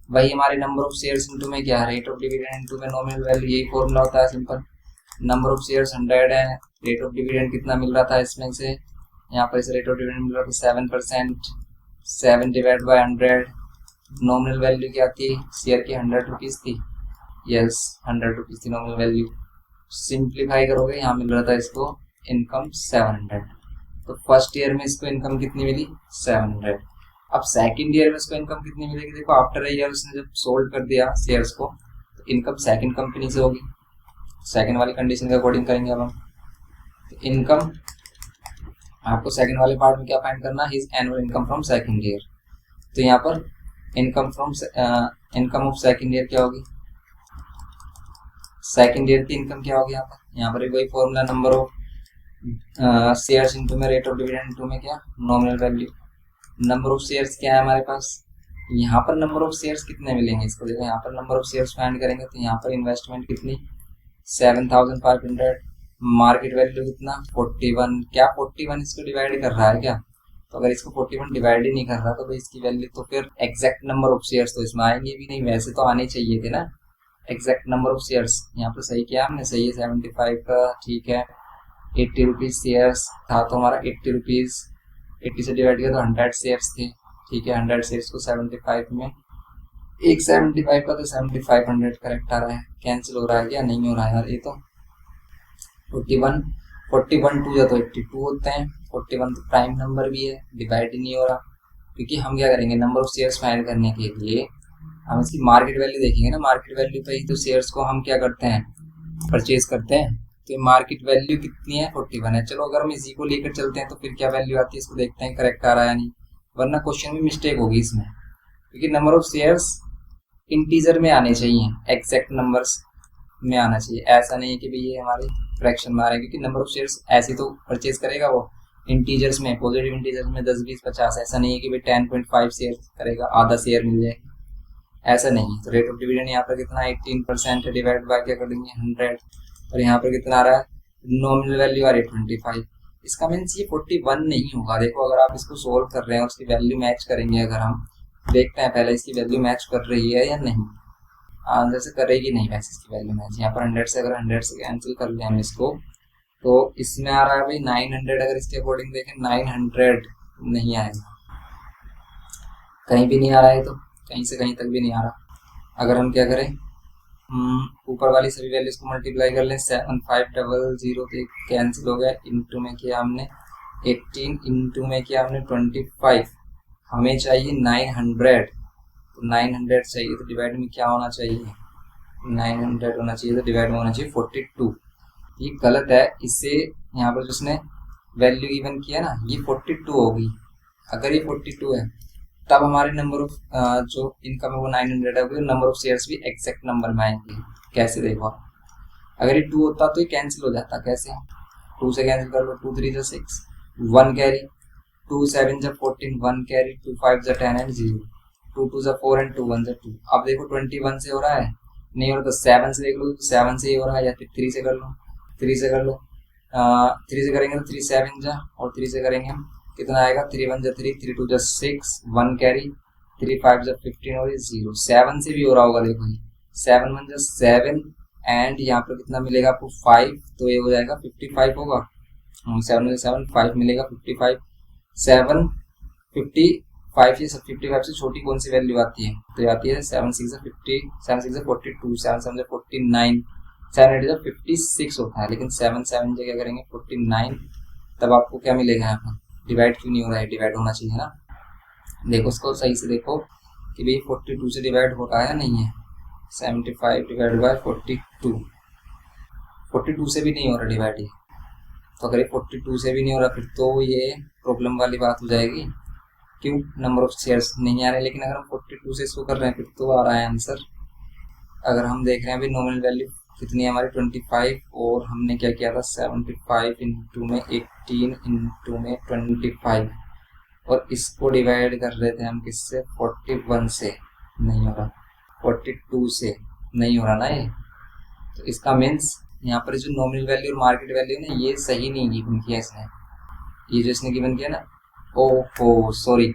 वही हमारे नंबर ऑफ शेयर्स इनटू में क्या है, रेट ऑफ डिविडेंड इनटू में नॉमिनल वैल्यू, यही फॉर्मूला होता है सिंपल। नंबर ऑफ शेयर्स 100 है, रेट ऑफ डिविडेंड कितना मिल रहा था इसमें से, यहाँ पर इसे रेट ऑफ डिविडेंड मिल रहा था 7%, 7 डिवाइड बाई 100, नॉमिनल वैल्यू क्या थी शेयर की 100 रुपीज़ थी, यस 100 रुपीज़ थी नॉमिनल वैल्यू। सिंप्लीफाई करोगे यहाँ मिल रहा था इसको इनकम 700। तो फर्स्ट ईयर में इसको इनकम कितनी मिली 700। अब सेकंड ईयर में इसको इनकम कितनी मिलेगी, देखो आफ्टर अ ईयर उसने जब सोल्ड कर दिया शेयर्स को तो इनकम सेकंड कंपनी से होगी, सेकंड वाली कंडीशन के अकॉर्डिंग करेंगे अब हम। तो इनकम आपको सेकंड वाले पार्ट में क्या फाइंड करना है, his annual income from second year. तो यहाँ पर इनकम ऑफ सेकंड ईयर क्या होगी, सेकंड ईयर की इनकम क्या होगी यहाँ पर वही formula, number of shares into में रेट ऑफ डिविडेंड इनटू में क्या nominal value. Number of shares क्या है हमारे पास, यहाँ पर नंबर ऑफ शेयर्स कितने मिलेंगे इसको देखो, यहाँ पर नंबर ऑफ शेयर्स फाइंड करेंगे तो यहाँ पर इन्वेस्टमेंट कितनी 7500, मार्केट वैल्यू कितना 41, क्या 41 इसको डिवाइड कर रहा है क्या, तो अगर इसको 41 डिवाइड ही नहीं कर रहा तो भाई इसकी वैल्यू तो फिर एग्जैक्ट नंबर ऑफ शेयर्स तो इसमें आएंगे भी नहीं, वैसे तो आने चाहिए थे ना एग्जैक्ट नंबर ऑफ शेयर्स। यहाँ पर सही किया हमने, सही है 75 का, ठीक है 80 रुपीज़ शेयर्स था तो हमारा 80 रुपीज़ 80 से डिवाइड किया तो 100 शेयर्स थे, ठीक है 100 शेयर्स को 75 में, एक 75 का तो 7500 करेक्ट आ रहा है, कैंसिल हो रहा है क्या, नहीं हो रहा है यार, ये तो 41 टू या तो 82 होते हैं, 41 तो प्राइम नंबर भी है, डिवाइड ही नहीं हो रहा, क्योंकि हम क्या करेंगे नंबर ऑफ शेयर्स फाइंड करने के लिए हम इसकी मार्केट वैल्यू देखेंगे ना, मार्केट वैल्यू पे ही तो शेयर्स को हम क्या करते हैं परचेज करते हैं। तो मार्केट वैल्यू कितनी है 41 है, चलो अगर हम इसी को लेकर चलते हैं तो फिर क्या वैल्यू आती है इसको देखते हैं करेक्ट आ रहा है या नहीं, वरना क्वेश्चन में मिस्टेक होगी इसमें, क्योंकि नंबर ऑफ शेयर्स इंटीजर में आने चाहिए, एग्जैक्ट नंबर्स में आना चाहिए, ऐसा नहीं है कि भाई ये हमारे फ्रैक्शन में आ रहे हैं, क्योंकि नंबर ऑफ शेयर्स ऐसे तो परचेज करेगा वो इंटीजर्स में, पॉजिटिव इंटीजर्स में 10 20 50, ऐसा नहीं है कि भाई 10.5 शेयर करेगा आधा शेयर मिल जाए, ऐसा नहीं है। तो रेट ऑफ डिविडेंड यहाँ पर कितना 18% है, डिवाइड बाय क्या कर देंगे 100, और यहाँ पर कितना आ रहा है नॉमिनल वैल्यू आ रही है 25, इसका मीन्स ये 41 नहीं होगा। देखो अगर आप इसको सोल्व कर रहे हैं उसकी वैल्यू मैच करेंगे, अगर हम देखते हैं पहले इसकी वैल्यू मैच कर रही है या नहीं, आंसर से करेगी नहीं वैसे इसकी वैल्यू मैच, यहाँ पर 100 से अगर 100 से कैंसिल कर लें हम इसको तो इसमें आ रहा है भाई 900, अगर इसके अकॉर्डिंग देखें 900 नहीं आएगा, कहीं भी नहीं आ रहा है, तो कहीं से कहीं तक भी नहीं आ रहा। अगर हम क्या करें ऊपर वाली सभी वैल्यूज को मल्टीप्लाई कर लें, 7500 तो कैंसिल हो गया, इंटू में किया हमने 18, इंटू में किया हमने 25, हमें चाहिए 900, तो 900 चाहिए तो डिवाइड में क्या होना चाहिए 900 होना चाहिए, तो डिवाइड में होना चाहिए 42, ये गलत है, इससे यहाँ पर जिसने वैल्यू गिवन किया ना ये 42 होगी, अगर ये 42 है तब हमारे नंबर ऑफ जो इनकम है वो 900 है, वो नंबर ऑफ शेयर्स भी एग्जैक्ट नंबर में आएंगे। कैसे देखो आप, अगर ये 2 होता तो ये कैंसिल हो जाता, कैसे 2 से कैंसिल कर लो, 2 3 जा 6, 1 कैरी, 2 7 जा 14, 1 कैरी, 2 5 जा 10 एंड 0, 2 2 जा 4 एंड 2 1 जा 2। अब देखो 21 से हो रहा है, नहीं हो रहा तो 7 से देख लो, 7 से ही हो रहा है, या फिर 3 से कर लो, 3 से कर लो, 3 से करेंगे तो 3 7 जा, और 3 से करेंगे हम कितना आएगा 3 1 जा 3, 3 2 जा 6, 1 कैरी, 3 5 जा 15 और ये 0, 7 से भी हो रहा होगा, देखो ये 7 1 जा 7 एंड यहाँ पर कितना मिलेगा आपको 5, तो ये हो जाएगा 55 होगा, 7 में 7 5 मिलेगा 55, 7 55, ये सब 55 से छोटी कौन सी वैल्यू आती है, तो आती है 7 6 जा 50, 7 6 जा 42, 7 7 जा 49, 7 8 जा 56 होता है, लेकिन 7 7 जगह करेंगे 49, तब आपको क्या मिलेगा यहाँ पर, डिवाइड क्यों नहीं हो रहा है, डिवाइड होना चाहिए ना, देखो इसको सही से देखो कि भाई 42 से डिवाइड हो रहा है नहीं है, 75 डिवाइड बाय 42, 42 से भी नहीं हो रहा डिवाइड ये, तो अगर ये 42 से भी नहीं हो रहा फिर तो ये प्रॉब्लम वाली बात हो जाएगी, क्यों नंबर ऑफ शेयर्स नहीं आ रहे, लेकिन अगर हम 42 से इसको कर रहे हैं फिर तो आ रहा है आंसर। अगर हम देख रहे हैं अभी नॉमिनल वैल्यू कितनी है हमारी 25, और हमने क्या किया था 75 इंटू में 18 इंटू में 25, और इसको डिवाइड कर रहे थे हम किससे 41 से, नहीं हो रहा 42 से नहीं हो रहा ना ये, तो इसका मीन्स यहाँ पर जो नॉमिनल वैल्यू और मार्केट वैल्यू ना ये सही नहीं गिवन किया इसने, ये जो इसने गिवन किया ना, ओहो सॉरी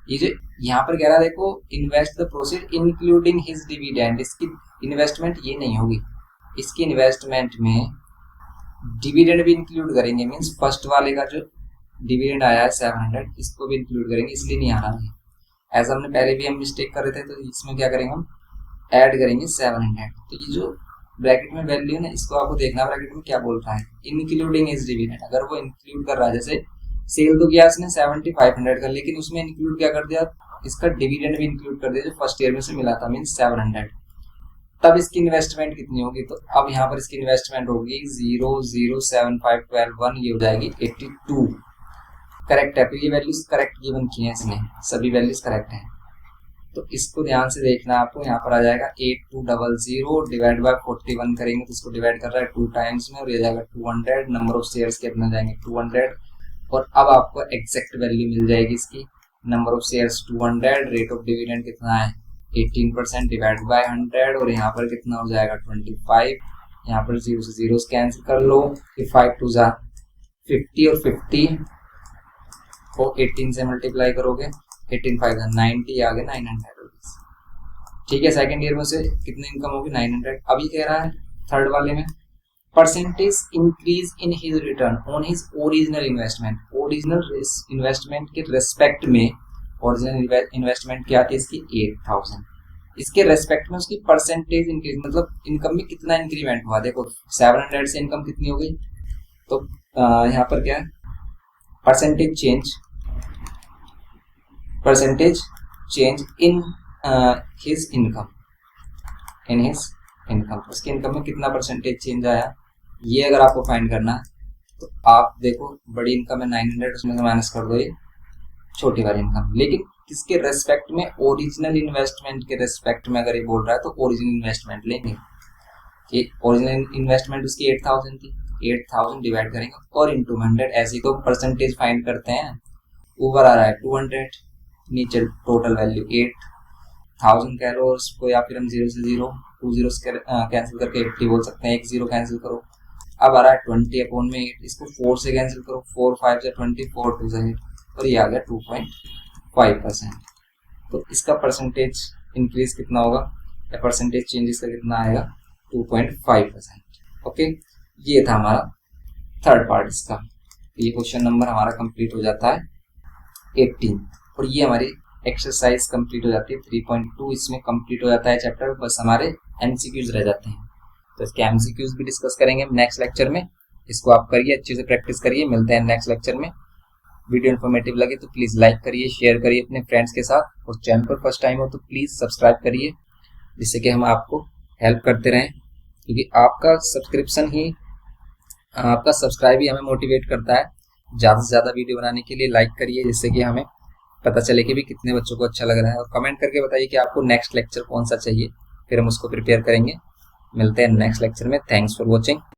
ये जो यहाँ पर कह रहा है देखो, invest the proceed including his dividend, इसकी इन्वेस्टमेंट ये नहीं होगी, इसकी इन्वेस्टमेंट में डिविडेंड भी इंक्लूड करेंगे, मीन्स फर्स्ट वाले का जो डिविडेंड आया है 700 इसको भी इंक्लूड करेंगे, इसलिए नहीं आ रहा है। ऐसा हमने पहले भी हम मिस्टेक कर रहे थे, तो इसमें क्या करेंगे हम ऐड करेंगे 700। तो ये जो ब्रैकेट में वैल्यू है ना, इसको आपको देखना ब्रैकेट में क्या बोल रहा है, इंक्लूडिंग इज डिविडेंड। अगर वो इंक्लूड कर रहा है, जैसे सेल तो किया इसने 7500 का, लेकिन उसमें इंक्लूड क्या कर दिया, इसका डिविडेंड भी इंक्लूड कर दिया जो फर्स्ट ईयर में से मिला था, मीन्स 700, तब इसकी इन्वेस्टमेंट कितनी होगी। तो अब यहाँ पर इसकी इन्वेस्टमेंट होगी 0075121, ये हो जाएगी 82। करेक्ट है, तो ये वैल्यूज करेक्ट गिवन की है इसने, सभी वैल्यूज करेक्ट हैं। तो इसको ध्यान से देखना आपको, यहाँ पर आ जाएगा 8200 डिवाइड बाय 41 करेंगे तो इसको डिवाइड कर रहा है 2 टाइम्स में, और ये जाएगा 200, नंबर ऑफ शेयर्स के अपने जाएंगे 200, और अब आपको एग्जैक्ट वैल्यू मिल जाएगी इसकी, number of shares 200, rate of dividend कितना है 18% डिवाइड बाय 100, और यहाँ पर कितना हो जाएगा 25, यहाँ पर 0 से 0 कैंसिल कर लो, 5 2 जा 50, और 50 को 18 से मल्टीप्लाई करोगे 18 5 90, आगे 900 रुपीज। ठीक है, सेकंड ईयर में से कितनी इनकम होगी 900। अभी कह रहा है थर्ड वाले में percentage increase in his return on his original investment, original investment के रेस्पेक्ट में, ओरिजिनल इन्वेस्टमेंट क्या थी इसकी 8000, इसके रेस्पेक्ट में उसकी परसेंटेज इंक्रीज, मतलब इनकम में कितना इंक्रीमेंट हुआ। देखो 700 से इनकम कितनी हो गई, तो यहाँ पर क्या है percentage change in his income, उसकी इनकम में कितना परसेंटेज चेंज आया, ये अगर आपको फाइंड करना है तो आप देखो बड़ी इनकम है 900, उसमें से माइनस कर दो ये छोटी वाली इनकम, लेकिन किसके रेस्पेक्ट में, ओरिजिनल इन्वेस्टमेंट के रेस्पेक्ट में अगर ये बोल रहा है तो ओरिजिनल इन्वेस्टमेंट लेंगे। ओरिजिनल इन्वेस्टमेंट उसकी 8000 थी, 8000 डिवाइड करेंगे और इंटू 100, ऐसे तो परसेंटेज फाइंड करते हैं। ऊपर आ रहा है 200, नीचे टोटल वैल्यू 8000 कह लो उसको, या फिर हम 0 से 0 2 जीरो कैंसिल करके 80 बोल सकते हैं, 1 0 कैंसिल करो। अब आ रहा है 20/8, इसको 4 से कैंसिल करो, 4 5 से 20, 4 2 से 8, और ये आ गया 2.5%। तो इसका परसेंटेज इंक्रीज कितना होगा, या परसेंटेज चेंज इसका कितना आएगा 2.5%। ओके, ये था हमारा थर्ड पार्ट इसका। ये क्वेश्चन नंबर हमारा कंप्लीट हो जाता है 18, और ये हमारी एक्सरसाइज कंप्लीट हो जाती है 3.2, इसमें कंप्लीट हो जाता है चैप्टर, बस हमारे एमसीक्यूज रह जाते हैं। तो इसके एमसीक्यूज भी डिस्कस करेंगे नेक्स्ट लेक्चर में, इसको आप करिए, अच्छे से प्रैक्टिस करिए। मिलते हैं नेक्स्ट लेक्चर में। वीडियो इन्फॉर्मेटिव लगे तो प्लीज लाइक करिए, शेयर करिए अपने फ्रेंड्स के साथ, और चैनल पर फर्स्ट टाइम हो तो प्लीज सब्सक्राइब करिए, जिससे कि हम आपको हेल्प करते रहें, क्योंकि आपका सब्सक्राइब ही हमें मोटिवेट करता है ज़्यादा से ज़्यादा वीडियो बनाने के लिए। लाइक करिए जिससे कि हमें पता चले कि भी कितने बच्चों को अच्छा लग रहा है, और कमेंट करके बताइए कि आपको नेक्स्ट लेक्चर कौन सा चाहिए, फिर हम उसको प्रिपेयर करेंगे। मिलते हैं नेक्स्ट लेक्चर में। Thanks for watching.